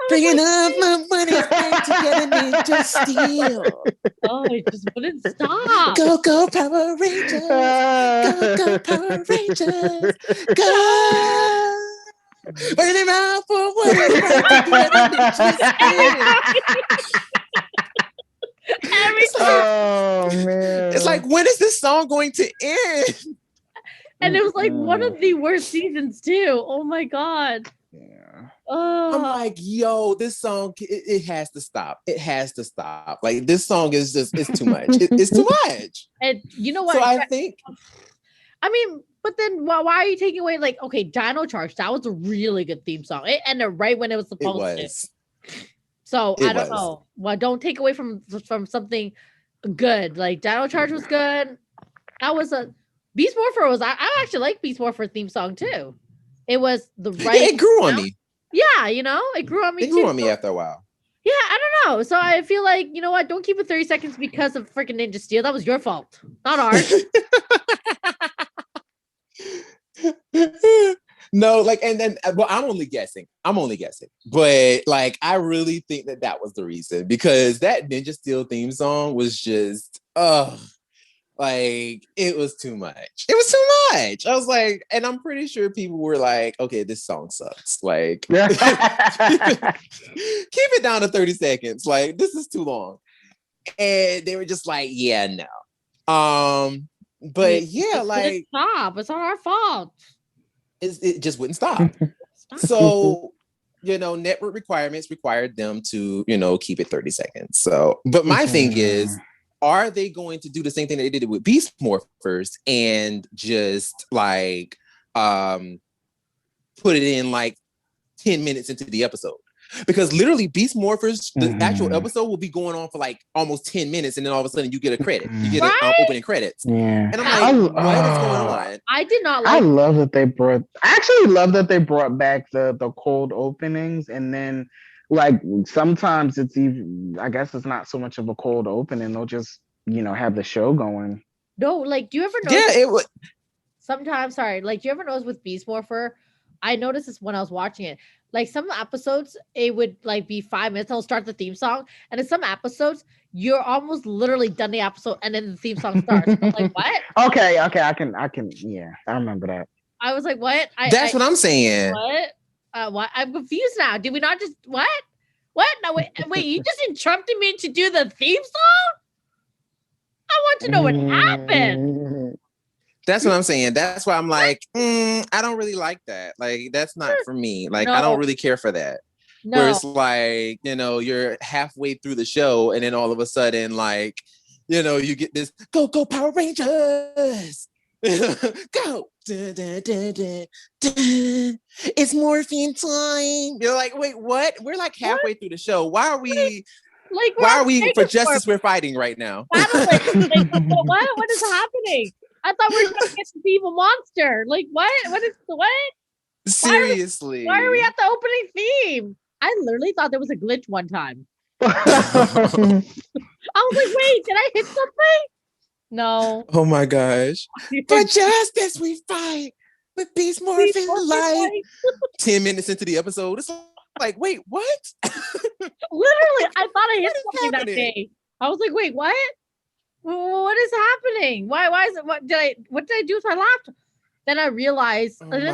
Bringing up my money back to get a Ninja Steel. oh, it just wouldn't stop. Go Power Rangers. Go Power Rangers. Go. Burning around for what it's like to get a Ninja Steel. Every time. Oh man. It's like, when is this song going to end? And it was like one of the worst seasons too. Oh my God. Yeah. I'm like, yo, this song, it has to stop. It has to stop. Like, this song is just, it's too much. It's too much. And you know what? So I think, I mean, but then why are you taking away, like, okay, Dino Charge, that was a really good theme song. It ended right when it was it supposed was. to. So It I don't was. know. Well, don't take away from something good. Like Dino Charge was good. That was a Beast Morpher was I actually like Beast Morpher theme song too. It was the right. Yeah, it grew on me. Yeah, you know, it grew on me It grew too. on me after a while. Yeah, I don't know. So I feel like, you know what? Don't keep it 30 seconds because of freaking Ninja Steel. That was your fault, not ours. No, like, and then, well, I'm only guessing, but like, I really think that was the reason, because that Ninja Steel theme song was just, like, it was too much. It was too much. I was like, and I'm pretty sure people were like, okay, this song sucks. Like, keep it down to 30 seconds. Like, this is too long. And they were just like, yeah, no. But yeah, like, stop. It's not our fault. it just wouldn't stop. So, you know, network requirements required them to, you know, keep it 30 seconds. So, but my thing is, are they going to do the same thing that they did with Beast Morphers and just like put it in like 10 minutes into the episode? Because literally Beast Morphers, the actual episode will be going on for like almost 10 minutes, and then all of a sudden you get a credit. You get an opening credits. Yeah. And I'm like, what is going on? I did not like I love that they brought back the cold openings, and then like sometimes it's even, I guess it's not so much of a cold opening. They'll just, you know, have the show going. No, like, do you ever notice? Yeah, it would. Sometimes, like, do you ever notice with Beast Morpher? I noticed this when I was watching it. Like, some episodes, it would like be 5 minutes. I'll start the theme song, and in some episodes, you're almost literally done the episode, and then the theme song starts. I'm like, what? Okay, I can. Yeah, I remember that. I was like, what? That's what I'm saying. What? What? I'm confused now. Did we not just what? What? No, wait. You just interrupted me to do the theme song? I want to know what happened. That's what I'm saying. That's why I'm like, I don't really like that. Like, that's not for me. Like, I don't really care for that. No. Where it's like, you know, you're halfway through the show, and then all of a sudden, like, you know, you get this go Power Rangers. Go. Dun, dun, dun, dun, dun. It's morphine time. You're like, wait, what? We're like halfway through the show. Why are we like, why are we for justice we're fighting right now? What is happening? I thought we were trying to get the evil monster. Like, what? What is what? Seriously. Why are we at the opening theme? I literally thought there was a glitch one time. I was like, wait, did I hit something? No. Oh my gosh. For justice we fight with Beast Morphin Light. 10 minutes into the episode, it's like, wait, what? Literally, I thought I hit something that day. I was like, wait, what? What is happening? Why is it? What did I do with my laptop? Then I realized, oh and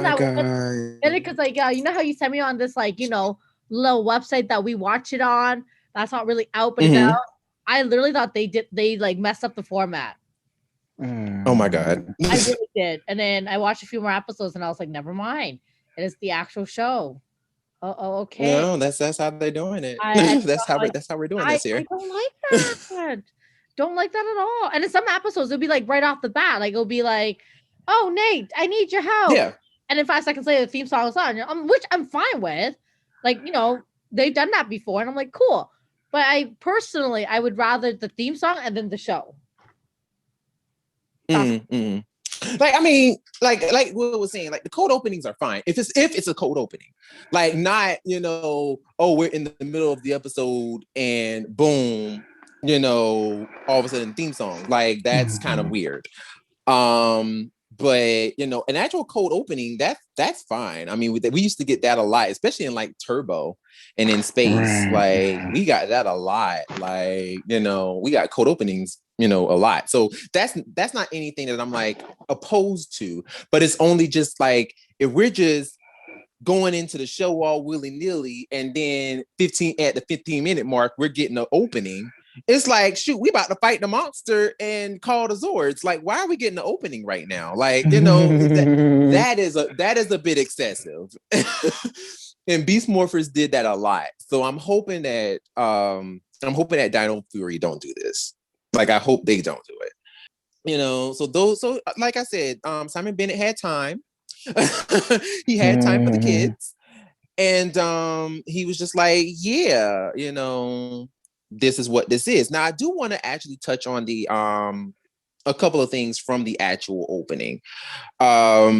then because like you know how you sent me on this like, you know, little website that we watch it on. That's not really out, but it's out. I literally thought they like messed up the format. Oh my god. I really did. And then I watched a few more episodes and I was like, never mind. It is the actual show. Oh, okay. No, that's how they're doing it. That's how we're doing this here. I don't like that. don't like that at all. And in some episodes, it'll be like right off the bat, like it'll be like, "Oh, Nate, I need your help." Yeah. And then 5 seconds later, the theme song is on, which I'm fine with. Like, they've done that before, and I'm like, cool. But I would rather the theme song and then the show. Mm-hmm. Like, I mean, like Will was saying, like the cold openings are fine if it's a cold opening, like not we're in the middle of the episode and boom, all of a sudden theme song, like that's kind of weird. But an actual cold opening, that's fine. I mean, we used to get that a lot, especially in like Turbo and in Space. Like we got that a lot. Like we got cold openings a lot. So that's not anything that I'm like opposed to, but it's only just like if we're just going into the show all willy-nilly and then at the 15-minute mark we're getting an opening. It's like, shoot, we about to fight the monster and call the Zords. Like, why are we getting the opening right now? Like, that is a bit excessive. And Beast Morphers did that a lot. So I'm hoping that Dino Fury don't do this. Like, I hope they don't do it. So like I said, Simon Bennett had time. He had time for the kids. And he was just like, yeah, this is what this is. Now, I do want to actually touch on the a couple of things from the actual opening. Now,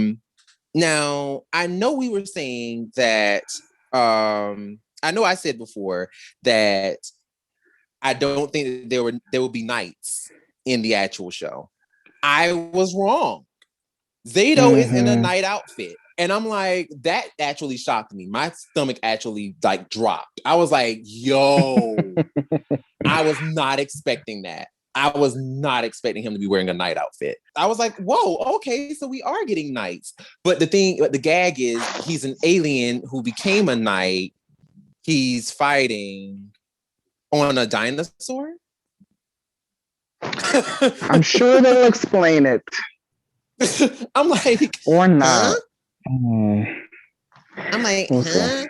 I know we were saying that I know I said before that I don't think that there will be knights in the actual show. I was wrong. Zato is in a knight outfit. And I'm like, that actually shocked me. My stomach actually like dropped. I was like, yo, I was not expecting that. I was not expecting him to be wearing a knight outfit. I was like, whoa, okay, so we are getting knights. But the gag is he's an alien who became a knight. He's fighting on a dinosaur. I'm sure they'll explain it. I'm like, or not. Huh? I'm like, huh?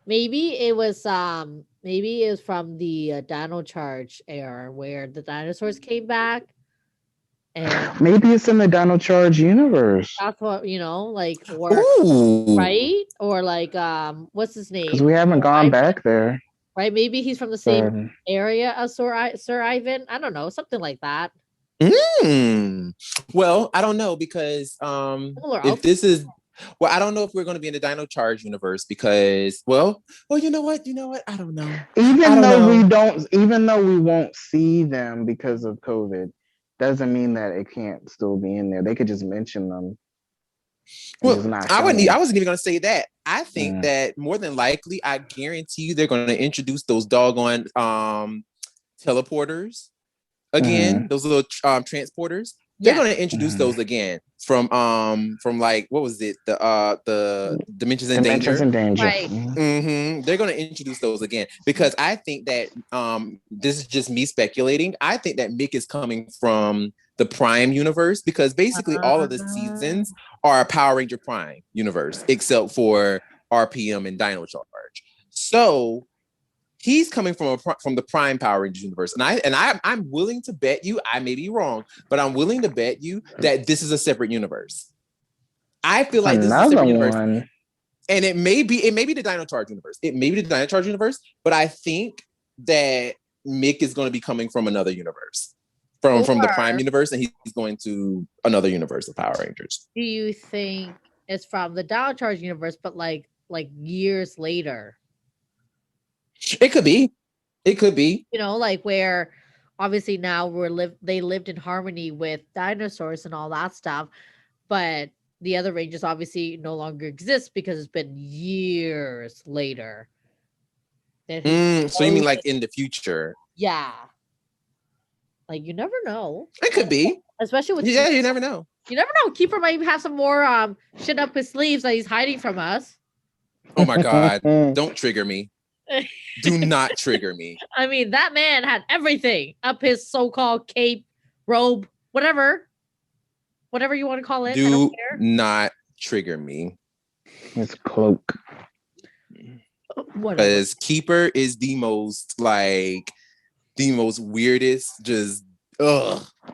maybe it was from the Dino Charge era where the dinosaurs came back, and maybe it's in the Dino Charge universe. That's what like, or Ooh. right, or like what's his name? Because we haven't gone back there. Right, maybe he's from the same area as Sir Ivan. I don't know, something like that. Well, I don't know because if this is I don't know if we're going to be in the Dino Charge universe because you know what? I don't know. Even though we won't see them because of COVID, doesn't mean that it can't still be in there. They could just mention them. Well, I wasn't even going to say that. I think that more than likely, I guarantee you they're going to introduce those doggone teleporters again, those little transporters. They're going to introduce those again from like, what was it, the Dimensions in Danger. Right. They're going to introduce those again because I think that this is just me speculating. I think that Mick is coming from the Prime universe because basically all of the seasons are a Power Ranger Prime universe except for RPM and Dino Charge. So he's coming from the Prime Power Rangers universe, and I'm willing to bet you, I may be wrong, but I'm willing to bet you that this is a separate universe. I feel like this is a separate universe, and it may be the Dino Charge universe. It may be the Dino Charge universe, but I think that Mick is going to be coming from another universe, from the Prime universe, and he's going to another universe of Power Rangers. Do you think it's from the Dino Charge universe, but like years later? It could be. Like where obviously now they lived in harmony with dinosaurs and all that stuff, but the other Rangers obviously no longer exist because it's been years later. So you mean like in the future? Yeah. Like you never know. It could be. Especially with you never know. You never know. Keeper might have some more shit up his sleeves that he's hiding from us. Oh my God. Don't trigger me. Do not trigger me. I mean, that man had everything up his so-called cape, robe, whatever you want to call it. Do not trigger me. His cloak. Because Keeper is the most like the most weirdest, just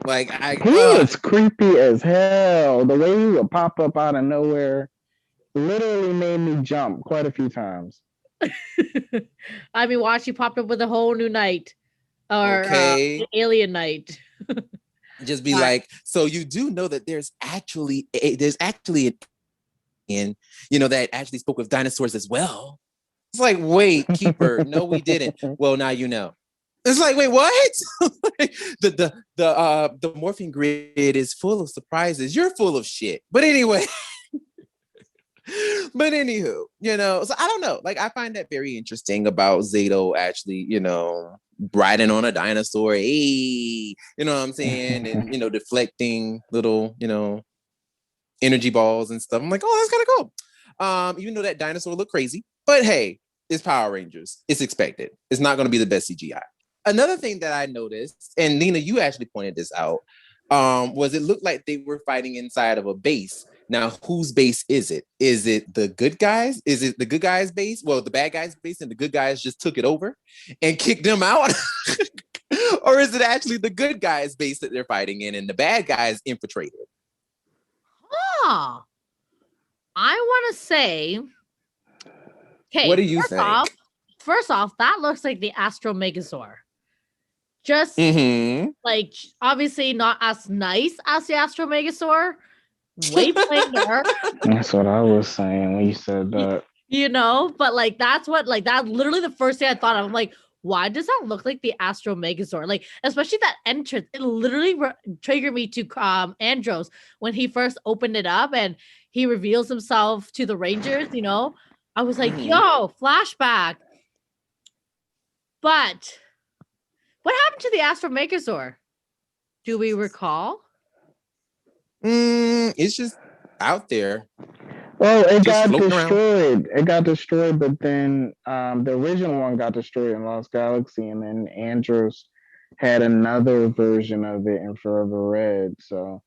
like he was creepy as hell. The way he would pop up out of nowhere literally made me jump quite a few times. I mean, watch, he popped up with a whole new night, or alien night. Just be like, so you do know that there's actually an that actually spoke with dinosaurs as well. It's like, wait, keeper, no, we didn't. Well, now you know. It's like, wait, what? the morphing grid is full of surprises. You're full of shit. But anyway. But anywho, so I don't know. Like, I find that very interesting about Zato actually, riding on a dinosaur. Hey, you know what I'm saying? And, deflecting little, energy balls and stuff. I'm like, oh, that's kind of cool. Even though that dinosaur looked crazy, but hey, it's Power Rangers. It's expected. It's not going to be the best CGI. Another thing that I noticed, and Lena, you actually pointed this out, was it looked like they were fighting inside of a base. Now, whose base is it? Is it the good guys? Is it the good guys' base? Well, the bad guys' base, and the good guys just took it over and kicked them out? Or is it actually the good guys' base that they're fighting in and the bad guys infiltrated? I want to say, okay, what do you think? First off, that looks like the Astro Megazord. Just like, obviously not as nice as the Astro Megazord. Way plainer. That's what I was saying when you said that. But like, that's literally the first thing I thought of. I'm like, why does that look like the Astro Megazord? Like, especially that entrance, it literally triggered me to Andros when he first opened it up and he reveals himself to the Rangers. I was like, yo, flashback. But what happened to the Astro Megazord? Do we recall? It's just out there. Well, it got destroyed. It got destroyed, but then the original one got destroyed in Lost Galaxy, and then Andros had another version of it in Forever Red. So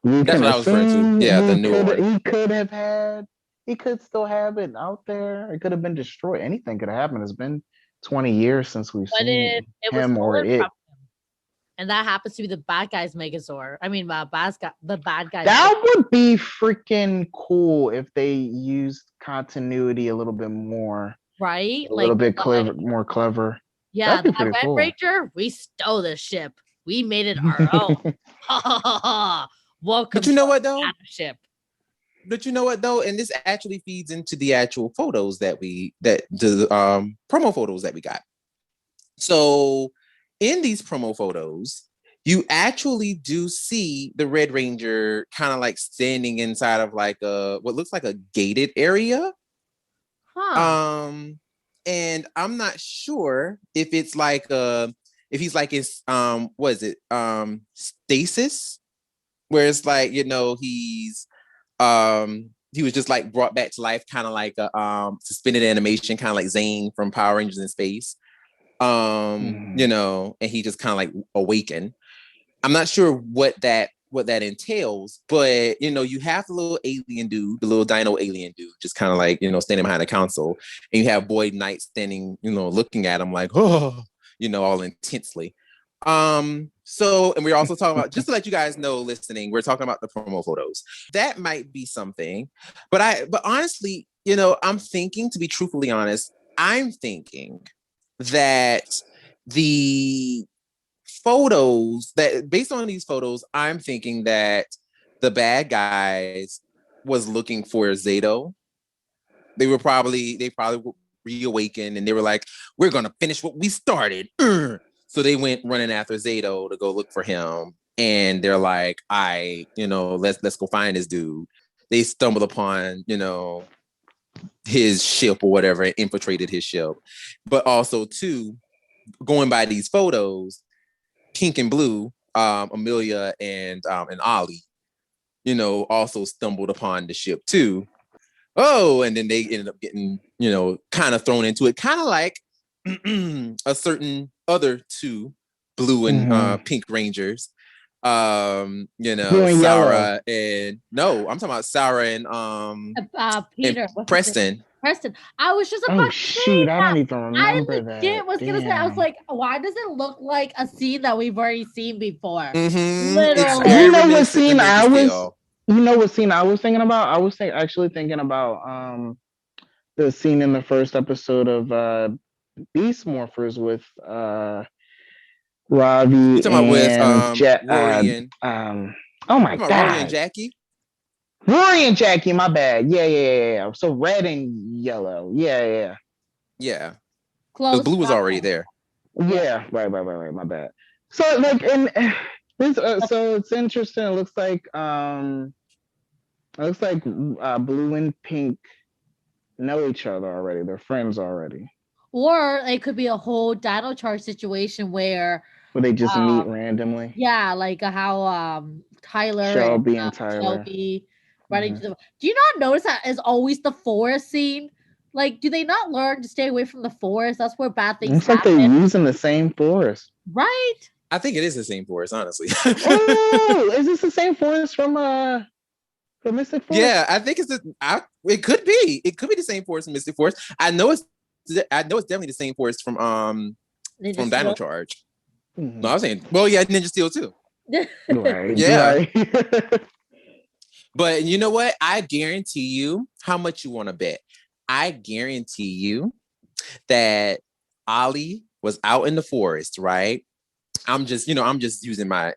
that's what I was referring to. Yeah, the new one. He could still have it out there. It could have been destroyed. Anything could have happened. It's been 20 years since we've seen him or it. And that happens to be the bad guy's Megazord. I mean, the bad guy. That would be freaking cool if they used continuity a little bit more. Right? A little bit more clever. Yeah, the Red cool. Ranger, we stole the ship. We made it our own. Welcome. But you know what, though? Ship. But you know what, though? And this actually feeds into the actual photos the promo photos that we got. So in these promo photos, you actually do see the Red Ranger kind of like standing inside of like what looks like a gated area. And I'm not sure if it's like if he's like his what is it? Stasis, where it's like, he's he was just like brought back to life, kind of like a suspended animation, kind of like Zane from Power Rangers in Space. And he just kind of like awakened. I'm not sure what that entails, but you have the little alien dude, the little dino alien dude, just kind of like standing behind the console, and you have Boyd Knight standing, looking at him like, oh, all intensely. So, and we're also talking about, just to let you guys know, listening, we're talking about the promo photos. That might be something, but honestly, I'm thinking, to be truthfully honest, I'm thinking that the photos, that based on these photos, I'm thinking that the bad guys was looking for Zato. They probably reawakened, and they were like, we're gonna finish what we started. So they went running after Zato to go look for him, and they're like, let's go find this dude. They stumbled upon his ship or whatever, and infiltrated his ship. But also too, going by these photos, Pink and Blue, Amelia and Ollie, also stumbled upon the ship too. Oh, and then they ended up getting, kind of thrown into it, kind of like a certain other two Blue and Pink Rangers. Sarah and I'm talking about Sarah and Peter and Preston. Preston. I was just Oh about to shoot! say I that. don't even I remember legit that. was gonna say, I was Damn. like, why does it look like a scene that we've already seen before? It's Literally. very You know what reminiscent to scene I Ninja was? Steel. You know what scene I was thinking about? I was actually thinking about the scene in the first episode of Beast Morphers with You Ravi talking about with and Rory and oh my talking about Rory and god, Jackie? Rory and Jackie. My bad. Yeah. So red and yellow. Yeah. Yeah. The Close. blue was already there. Yeah. Right. My bad. So like, and this, so it's interesting. It looks like blue and pink know each other already. They're friends already. Or it could be a whole Dino Charge situation where They just meet randomly. yeah, like how Tyler Shelby and and Tyler. Shelby running to the. Do you not notice that is always the forest scene? Like, do they not learn to stay away from the forest? That's where bad things Looks like happen. they're using the same forest. Right? I think it is the same forest, honestly. Oh, is this the same forest from Mystic Forest? Yeah, I think it could be. It could be the same forest from Mystic Forest. I know it's definitely the same forest from Dino Charge. Mm-hmm. No, I was saying, well, yeah, Ninja Steel too. Right. Yeah. Right. But you know what? I guarantee you, how much you want to bet? I guarantee you that Ollie was out in the forest, right? I'm just using my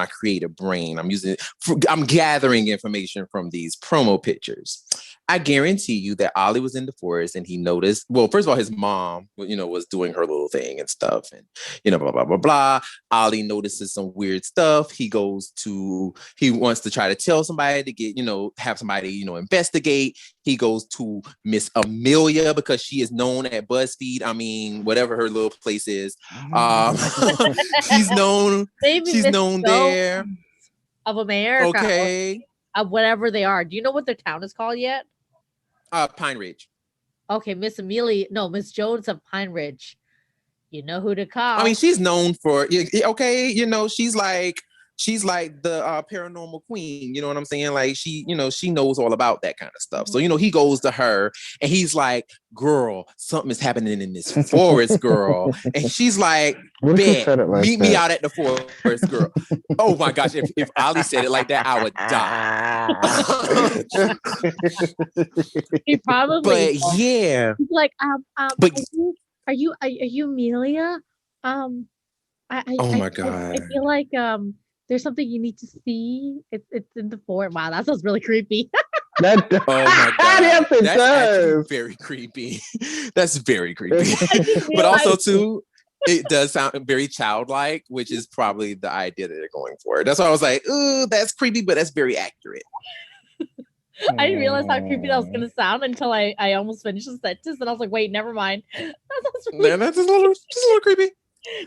creative brain. I'm gathering information from these promo pictures. I guarantee you that Ollie was in the forest and he noticed, well, first of all, his mom, was doing her little thing and stuff and, blah, blah, blah, blah. Ollie notices some weird stuff. He wants to try to tell somebody to get, have somebody, investigate. He goes to Miss Amelia because she is known at BuzzFeed. I mean, whatever her little place is. She's known there. Of America. Okay. Of whatever they are. Do you know what their town is called yet? Pine Ridge. Okay, Miss Jones of Pine Ridge. You know who to call. I mean, she's known for she's like the paranormal queen. You know what I'm saying? Like she knows all about that kind of stuff. So he goes to her and he's like, "Girl, something is happening in this forest, girl." And she's like, "Bet, meet me out at the forest, girl." Oh my gosh, if Ali said it like that, I would die. He probably. But yeah, he's like, but. Are you Amelia? Oh my god! I feel like there's something you need to see. It's in the forest. Wow, that sounds really creepy. Oh my god! Yes, it That's does. actually very creepy. That's very creepy. But also too, it does sound very childlike, which is probably the idea that they're going for. That's why I was like, "Ooh, that's creepy," but that's very accurate. I didn't realize how creepy that was gonna sound until I almost finished the sentence, and I was like, "Wait, never mind." That's just a little creepy.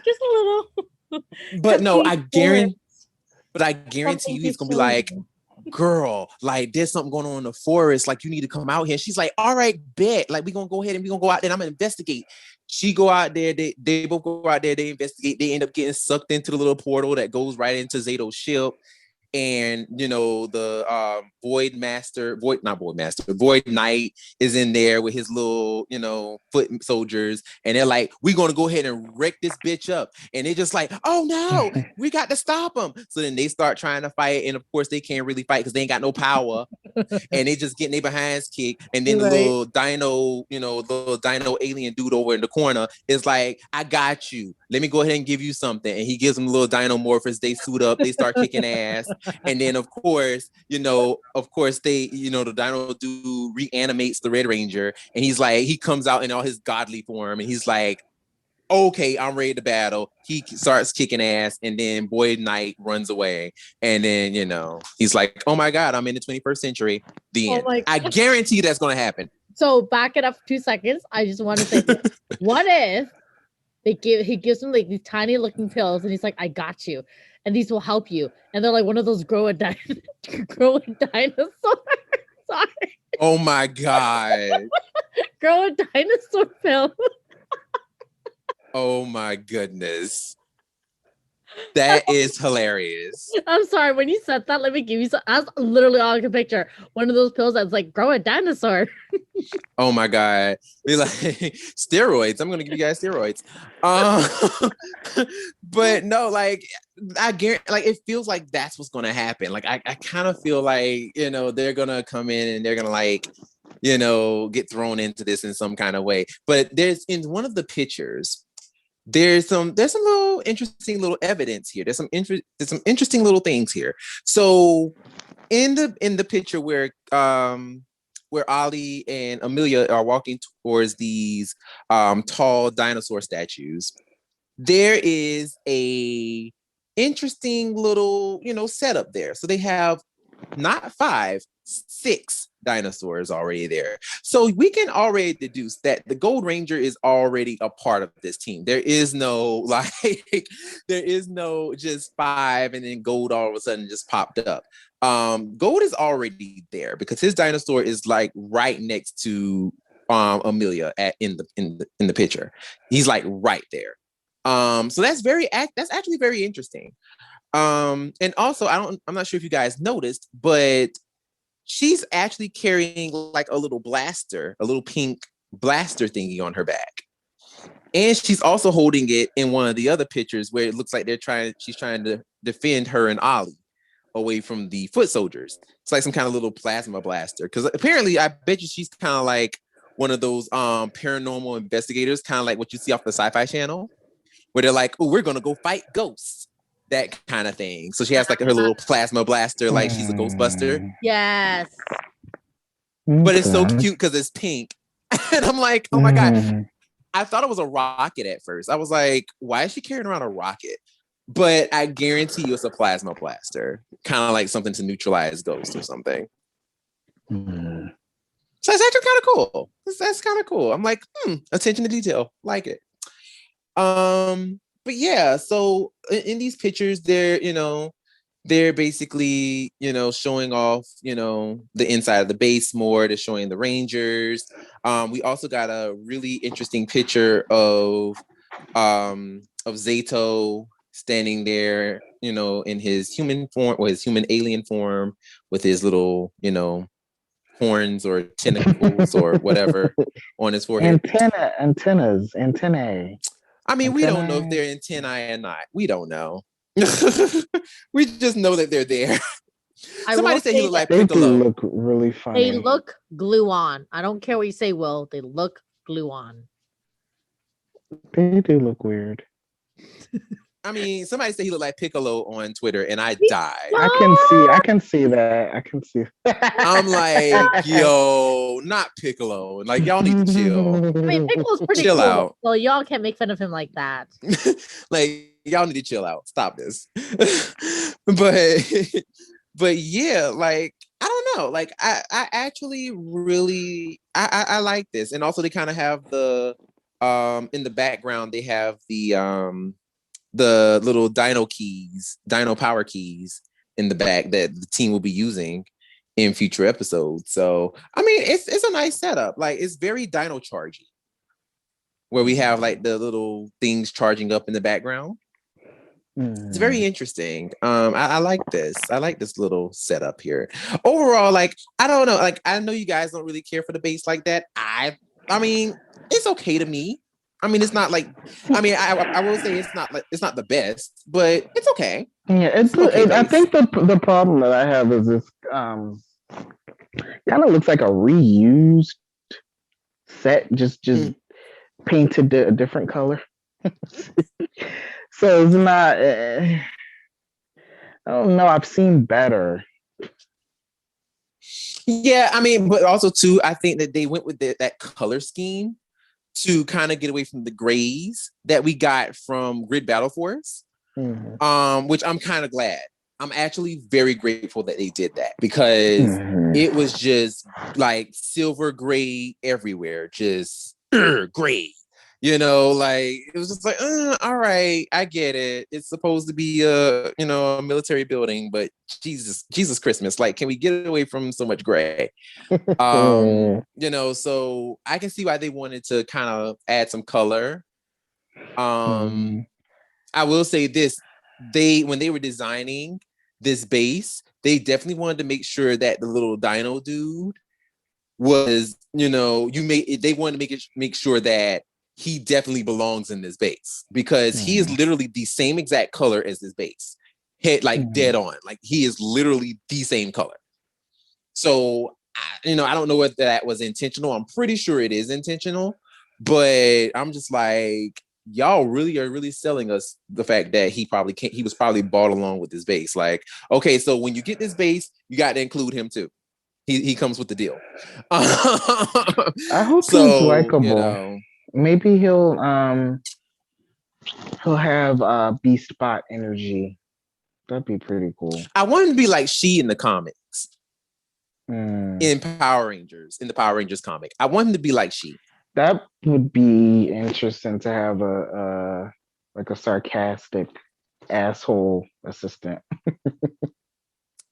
Just a little. But no, I guarantee you, he's gonna be like, "Girl, like there's something going on in the forest. Like you need to come out here." And she's like, "All right, bet. Like we're gonna go ahead and we're gonna go out there. And I'm gonna investigate." She go out there. They both go out there. They investigate. They end up getting sucked into the little portal that goes right into Zato's ship. And the Void Knight is in there with his little foot soldiers, and they're like, "We're gonna go ahead and wreck this bitch up." And they're just like, "Oh no, we got to stop them." So then they start trying to fight, and of course they can't really fight because they ain't got no power, and they just getting their behinds kicked. And then the little dino alien dude over in the corner is like, "I got you. Let me go ahead and give you something." And he gives them little dinomorphs. They suit up. They start kicking ass. And then of course, they, the dino dude reanimates the Red Ranger, and he's like, he comes out in all his godly form, and he's like, "Okay, I'm ready to battle." He starts kicking ass, and then Void Knight runs away, and then he's like, "Oh my god, I'm in the 21st century." The end. I guarantee you that's gonna happen. So back it up 2 seconds. I just want to say, what if he gives him like these tiny looking pills, and he's like, "I got you, and these will help you," and they're like one of those growing dinosaurs. Sorry. Oh my god. Growing dinosaur pills. Oh my goodness. That is hilarious. I'm sorry. When you said that, let me give you some. That's literally all I can picture. One of those pills that's like, grow a dinosaur. Oh my God. Be like steroids. I'm gonna give you guys steroids. But no, like I guarantee, like it feels like that's what's gonna happen. Like I kind of feel like, they're gonna come in and they're gonna like, get thrown into this in some kind of way. But there's in one of the pictures, there's some little interesting little evidence here. There's some interesting little things here. So in the picture where Ollie and Amelia are walking towards these tall dinosaur statues, there is a interesting little, setup there. So they have not 5, 6 dinosaurs already there. So we can already deduce that the Gold Ranger is already a part of this team. There is no there is no just 5 and then Gold all of a sudden just popped up. Gold is already there because his dinosaur is like right next to Amelia in the picture. He's like right there. So that's actually very interesting. And also I'm not sure if you guys noticed, but she's actually carrying like a little pink blaster thingy on her back. And she's also holding it in one of the other pictures where it looks like she's trying to defend her and Ollie away from the foot soldiers. It's like some kind of little plasma blaster. Because apparently, I bet you she's kind of like one of those paranormal investigators, kind of like what you see off the Sci-Fi Channel, where they're like, "Oh, we're gonna go fight ghosts," that kind of thing. So she has like her little plasma blaster, like she's a Ghostbuster. Yes. But it's so cute because it's pink, and I'm like, oh my God. I thought it was a rocket at first. I was like, why is she carrying around a rocket? But I guarantee you it's a plasma blaster, kind of like something to neutralize ghosts or something. So it's actually kind of cool. That's kind of cool. I'm like, attention to detail, like it. But yeah, so in these pictures, they're basically, showing off, the inside of the base more. They're showing the Rangers. We also got a really interesting picture of Zato standing there, in his human form or his human alien form with his little, horns or tentacles or whatever on his forehead. Antennae. I mean, we don't know if they're antennae or not. We don't know. We just know that they're there. Somebody said he looked like Piccolo. They look really funny. They look glue on. I don't care what you say, Will. They look glue on. They do look weird. I mean, somebody said he looked like Piccolo on Twitter, and I died. I can see that. I'm like, yo, not Piccolo. Like, y'all need to chill. I mean, Piccolo's pretty chill cool, out. so y'all can't make fun of him like that. Like, y'all need to chill out. Stop this. But yeah, like, I don't know. Like, I actually really I like this. And also they kind of have the in the background, they have the little dino power keys in the back that the team will be using in future episodes. So I mean, it's a nice setup. Like, it's very dino chargy, where we have like the little things charging up in the background. It's very interesting. I like this. I like this little setup here. Overall, like, I don't know. Like, I know you guys don't really care for the base like that. I mean, it's okay to me. I mean, it's not like, I mean, I will say it's not the best, but it's okay. Yeah, it's okay. I think the problem that I have is this kind of looks like a reused set, just painted a different color. So it's not. I don't know. I've seen better. Yeah, I mean, but also too, I think that they went with that color scheme to kind of get away from the grays that we got from Grid Battle Force, which I'm kind of glad. I'm actually very grateful that they did that, because it was just like silver gray everywhere, just gray. Like, it was just like, all right, I get it. It's supposed to be a military building, but Jesus Christmas, like, can we get away from so much gray? So I can see why they wanted to kind of add some color. I will say this, when they were designing this base, they definitely wanted to make sure that the little Dino dude was, they wanted to make sure that he definitely belongs in this base, because he is literally the same exact color as this base. Head like dead on. Like he is literally the same color. So I don't know whether that was intentional. I'm pretty sure it is intentional, but I'm just like, y'all really are really selling us the fact that he was probably bought along with this base. Like, okay, so when you get this base, you got to include him too. He comes with the deal. I hope he's likable. Maybe he'll have Beast Bot energy. That'd be pretty cool. I want him to be like she in the comics. In Power Rangers, in the Power Rangers comic. I want him to be like she. That would be interesting to have a sarcastic asshole assistant.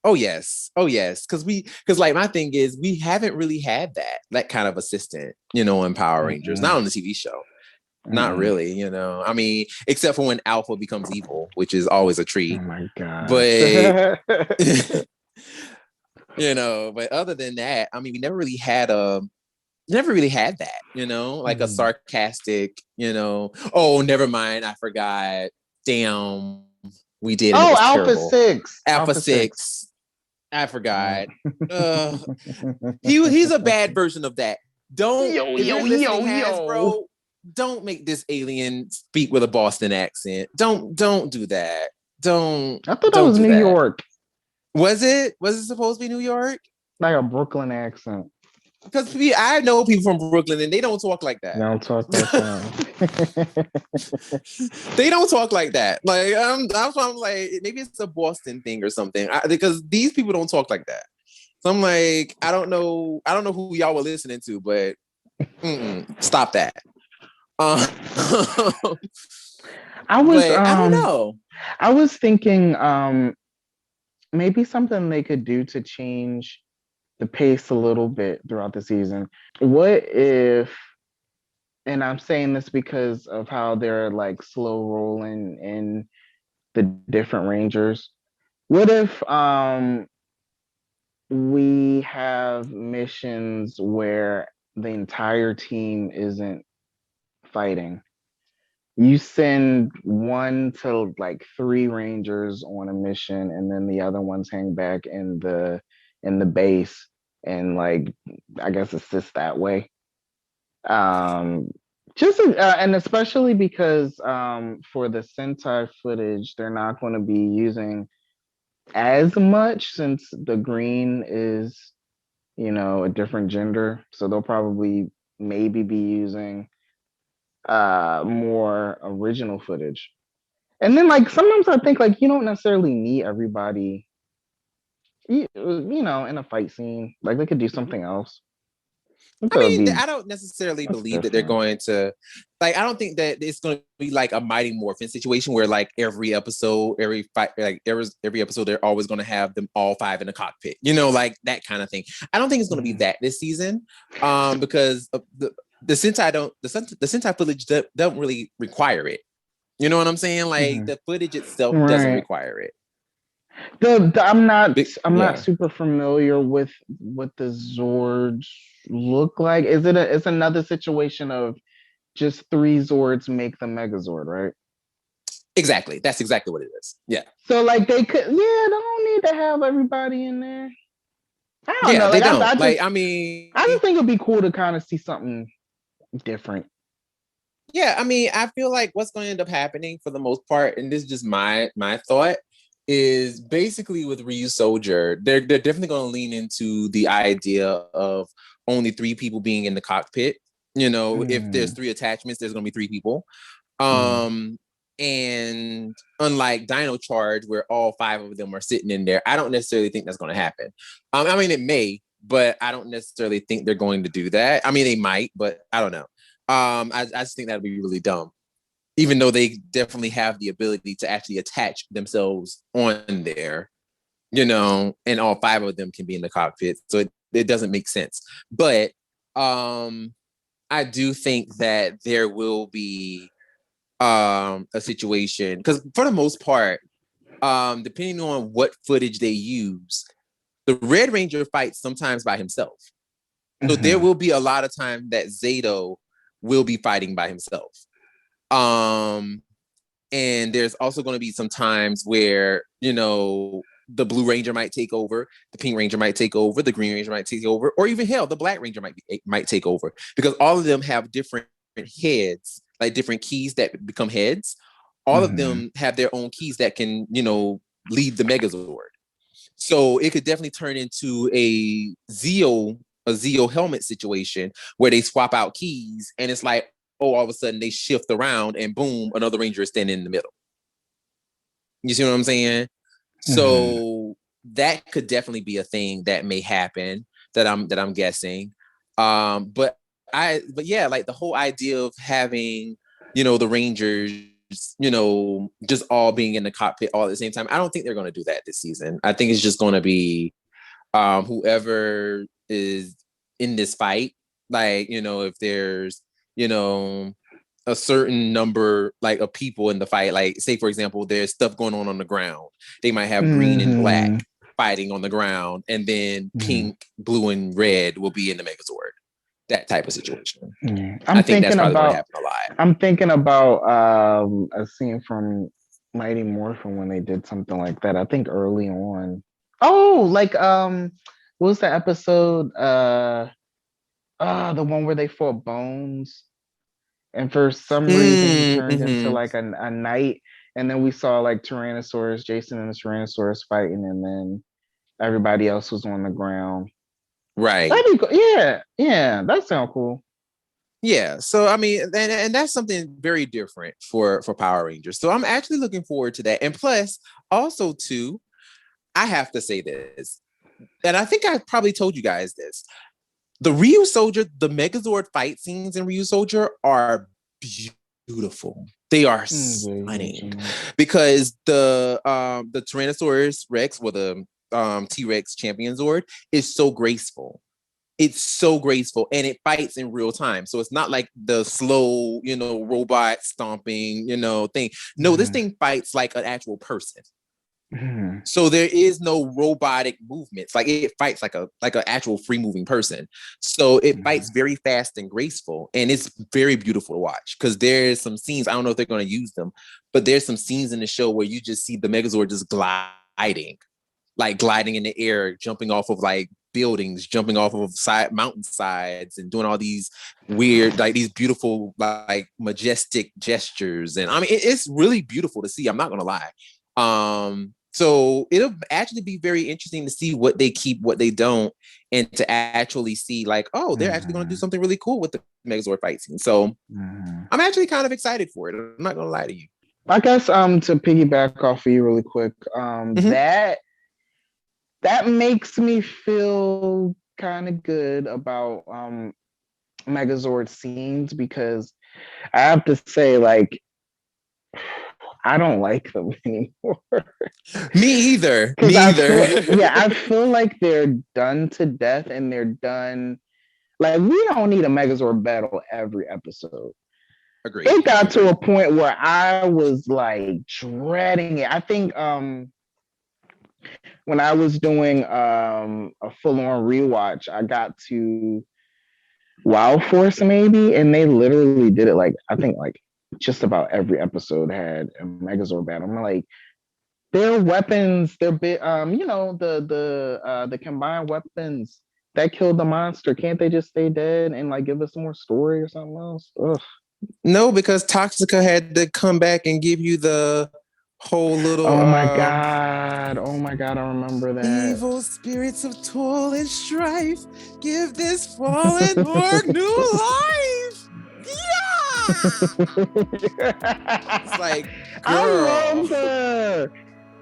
Oh yes. Because like my thing is, we haven't really had that kind of assistant, in Power Rangers, not on the TV show. Not really, I mean, except for when Alpha becomes evil, which is always a treat. Oh my god! But but other than that, I mean, we never really had that, like a sarcastic, oh, never mind, I forgot. Damn, we did. Oh, Alpha 6. Alpha 6. I forgot. He's a bad version of that. Don't Hasbro, don't make this alien speak with a Boston accent. Don't do that. Don't. I thought that was New York. Was it supposed to be New York? Like a Brooklyn accent. Because I know people from Brooklyn and they don't talk like that. They don't talk like that. They don't talk like that. Like that's why I'm like, maybe it's a Boston thing or something. Because these people don't talk like that. So I'm like, I don't know who y'all were listening to, but stop that. I don't know. I was thinking maybe something they could do to change the pace a little bit throughout the season. What if, and I'm saying this because of how they're like slow rolling in the different Rangers. What if we have missions where the entire team isn't fighting? You send 1 to like 3 Rangers on a mission, and then the other ones hang back in the base and like, I guess, assist that way. And especially because for the Sentai footage, they're not going to be using as much, since the green is, a different gender. So they'll probably maybe be using more original footage. And then like sometimes I think like you don't necessarily need everybody in a fight scene. Like they could do something else. I don't necessarily believe that they're going to, like, I don't think that it's going to be like a Mighty Morphin situation where like every episode, every episode, they're always going to have them all 5 in the cockpit, like that kind of thing. I don't think it's going to be that this season, because the Sentai footage don't really require it. You know what I'm saying? Like the footage itself doesn't require it. I'm not super familiar with what the Zords look like. It's another situation of just 3 Zords make the Megazord, right? Exactly. That's exactly what it is. Yeah. So like they don't need to have everybody in there. I don't know. They like, don't. I just think it'd be cool to kind of see something different. Yeah, I mean, I feel like what's going to end up happening for the most part, and this is just my thought, is basically with Ryusoulger, they're definitely going to lean into the idea of only 3 people being in the cockpit. If there's 3 attachments, there's going to be 3 people. And unlike Dino Charge, where all 5 of them are sitting in there, I don't necessarily think that's going to happen. I mean, it may, but I don't necessarily think they're going to do that. I mean, they might, but I don't know. I just think that would be really dumb. Even though they definitely have the ability to actually attach themselves on there, and all 5 of them can be in the cockpit. So it doesn't make sense. But I do think that there will be a situation, because for the most part, depending on what footage they use, the Red Ranger fights sometimes by himself. So there will be a lot of time that Zato will be fighting by himself. And there's also going to be some times where, you know, the Blue Ranger might take over, the Pink Ranger might take over, the Green Ranger might take over, or even hell, the Black Ranger might take over, because all of them have different heads, like different keys that become heads. All of them have their own keys that can, you know, lead the Megazord. So it could definitely turn into a Zeo helmet situation where they swap out keys, and it's like, oh, all of a sudden they shift around and boom, another Ranger is standing in the middle. You see what I'm saying? So that could definitely be a thing that may happen that I'm guessing. But yeah, like the whole idea of having, you know, the Rangers, you know, just all being in the cockpit all at the same time, I don't think they're going to do that this season. I think it's just going to be whoever is in this fight. Like, you know, if there's, you know, a certain number like of people in the fight, like say for example, there's stuff going on the ground, they might have green and black fighting on the ground, and then pink, blue, and red will be in the Megazord. That type of situation. I think that's probably what happened a lot. I'm thinking about a scene from Mighty Morphin when they did something like that. I think early on. Oh, like what was the episode? The one where they fought Bones, and for some reason he turned into like a knight, and then we saw like Tyrannosaurus, Jason and the Tyrannosaurus fighting, and then everybody else was on the ground. Right. That'd be cool. Yeah, that sounds cool. Yeah, so I mean, and that's something very different for Power Rangers. So I'm actually looking forward to that. And plus, also too, I have to say this, and I think I probably told you guys this. The Ryu Soldier, the Megazord fight scenes in Ryu Soldier are beautiful. They are stunning because the Tyrannosaurus Rex, or the T-Rex Champion Zord, is so graceful. It's so graceful, and it fights in real time. So it's not like the slow, you know, robot stomping, you know, thing. No, this thing fights like an actual person. So there is no robotic movements. Like it fights like an actual free moving person. So it fights very fast and graceful, and it's very beautiful to watch, because there's some scenes, I don't know if they're going to use them, but there's some scenes in the show where you just see the Megazord just gliding in the air, jumping off of like buildings, jumping off of mountain sides, and doing all these weird, like these beautiful, like majestic gestures. And I mean, it's really beautiful to see. I'm not going to lie. So it'll actually be very interesting to see what they keep, what they don't, and to actually see like, oh, they're actually going to do something really cool with the Megazord fight scene. So I'm actually kind of excited for it. I'm not going to lie to you. I guess to piggyback off of you really quick, that makes me feel kind of good about Megazord scenes, because I have to say, like, I don't like them anymore. Me either. I feel like they're done to death, and they're done. Like, we don't need a Megazord battle every episode. Agreed. It got to a point where I was like dreading it. I think when I was doing a full-on rewatch, I got to Wild Force maybe, and they literally did it like, I think like just about every episode had a Megazord battle. I'm like, their weapons, their bit, you know, the combined weapons that killed the monster, can't they just stay dead and like give us some more story or something else? Ugh. No, because Toxica had to come back and give you the whole little. Oh my god! I remember that. Evil spirits of toil and strife, give this fallen orc new life. Yeah. It's like, girl. I love her.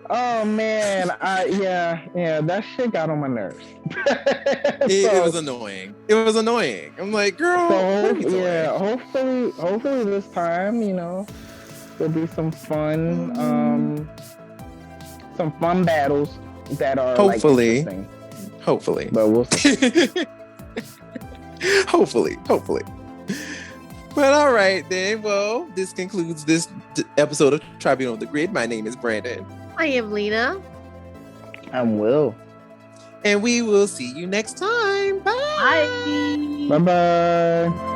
Oh man, yeah, that shit got on my nerves. It was annoying. I'm like, girl. So, hopefully this time, you know, there'll be some fun battles that are hopefully, like, hopefully, but we'll see. hopefully. But all right then. Well, this concludes this episode of Tribunal of the Grid. My name is Brandon. I am Lena. I'm Will. And we will see you next time. Bye. Bye. Bye-bye.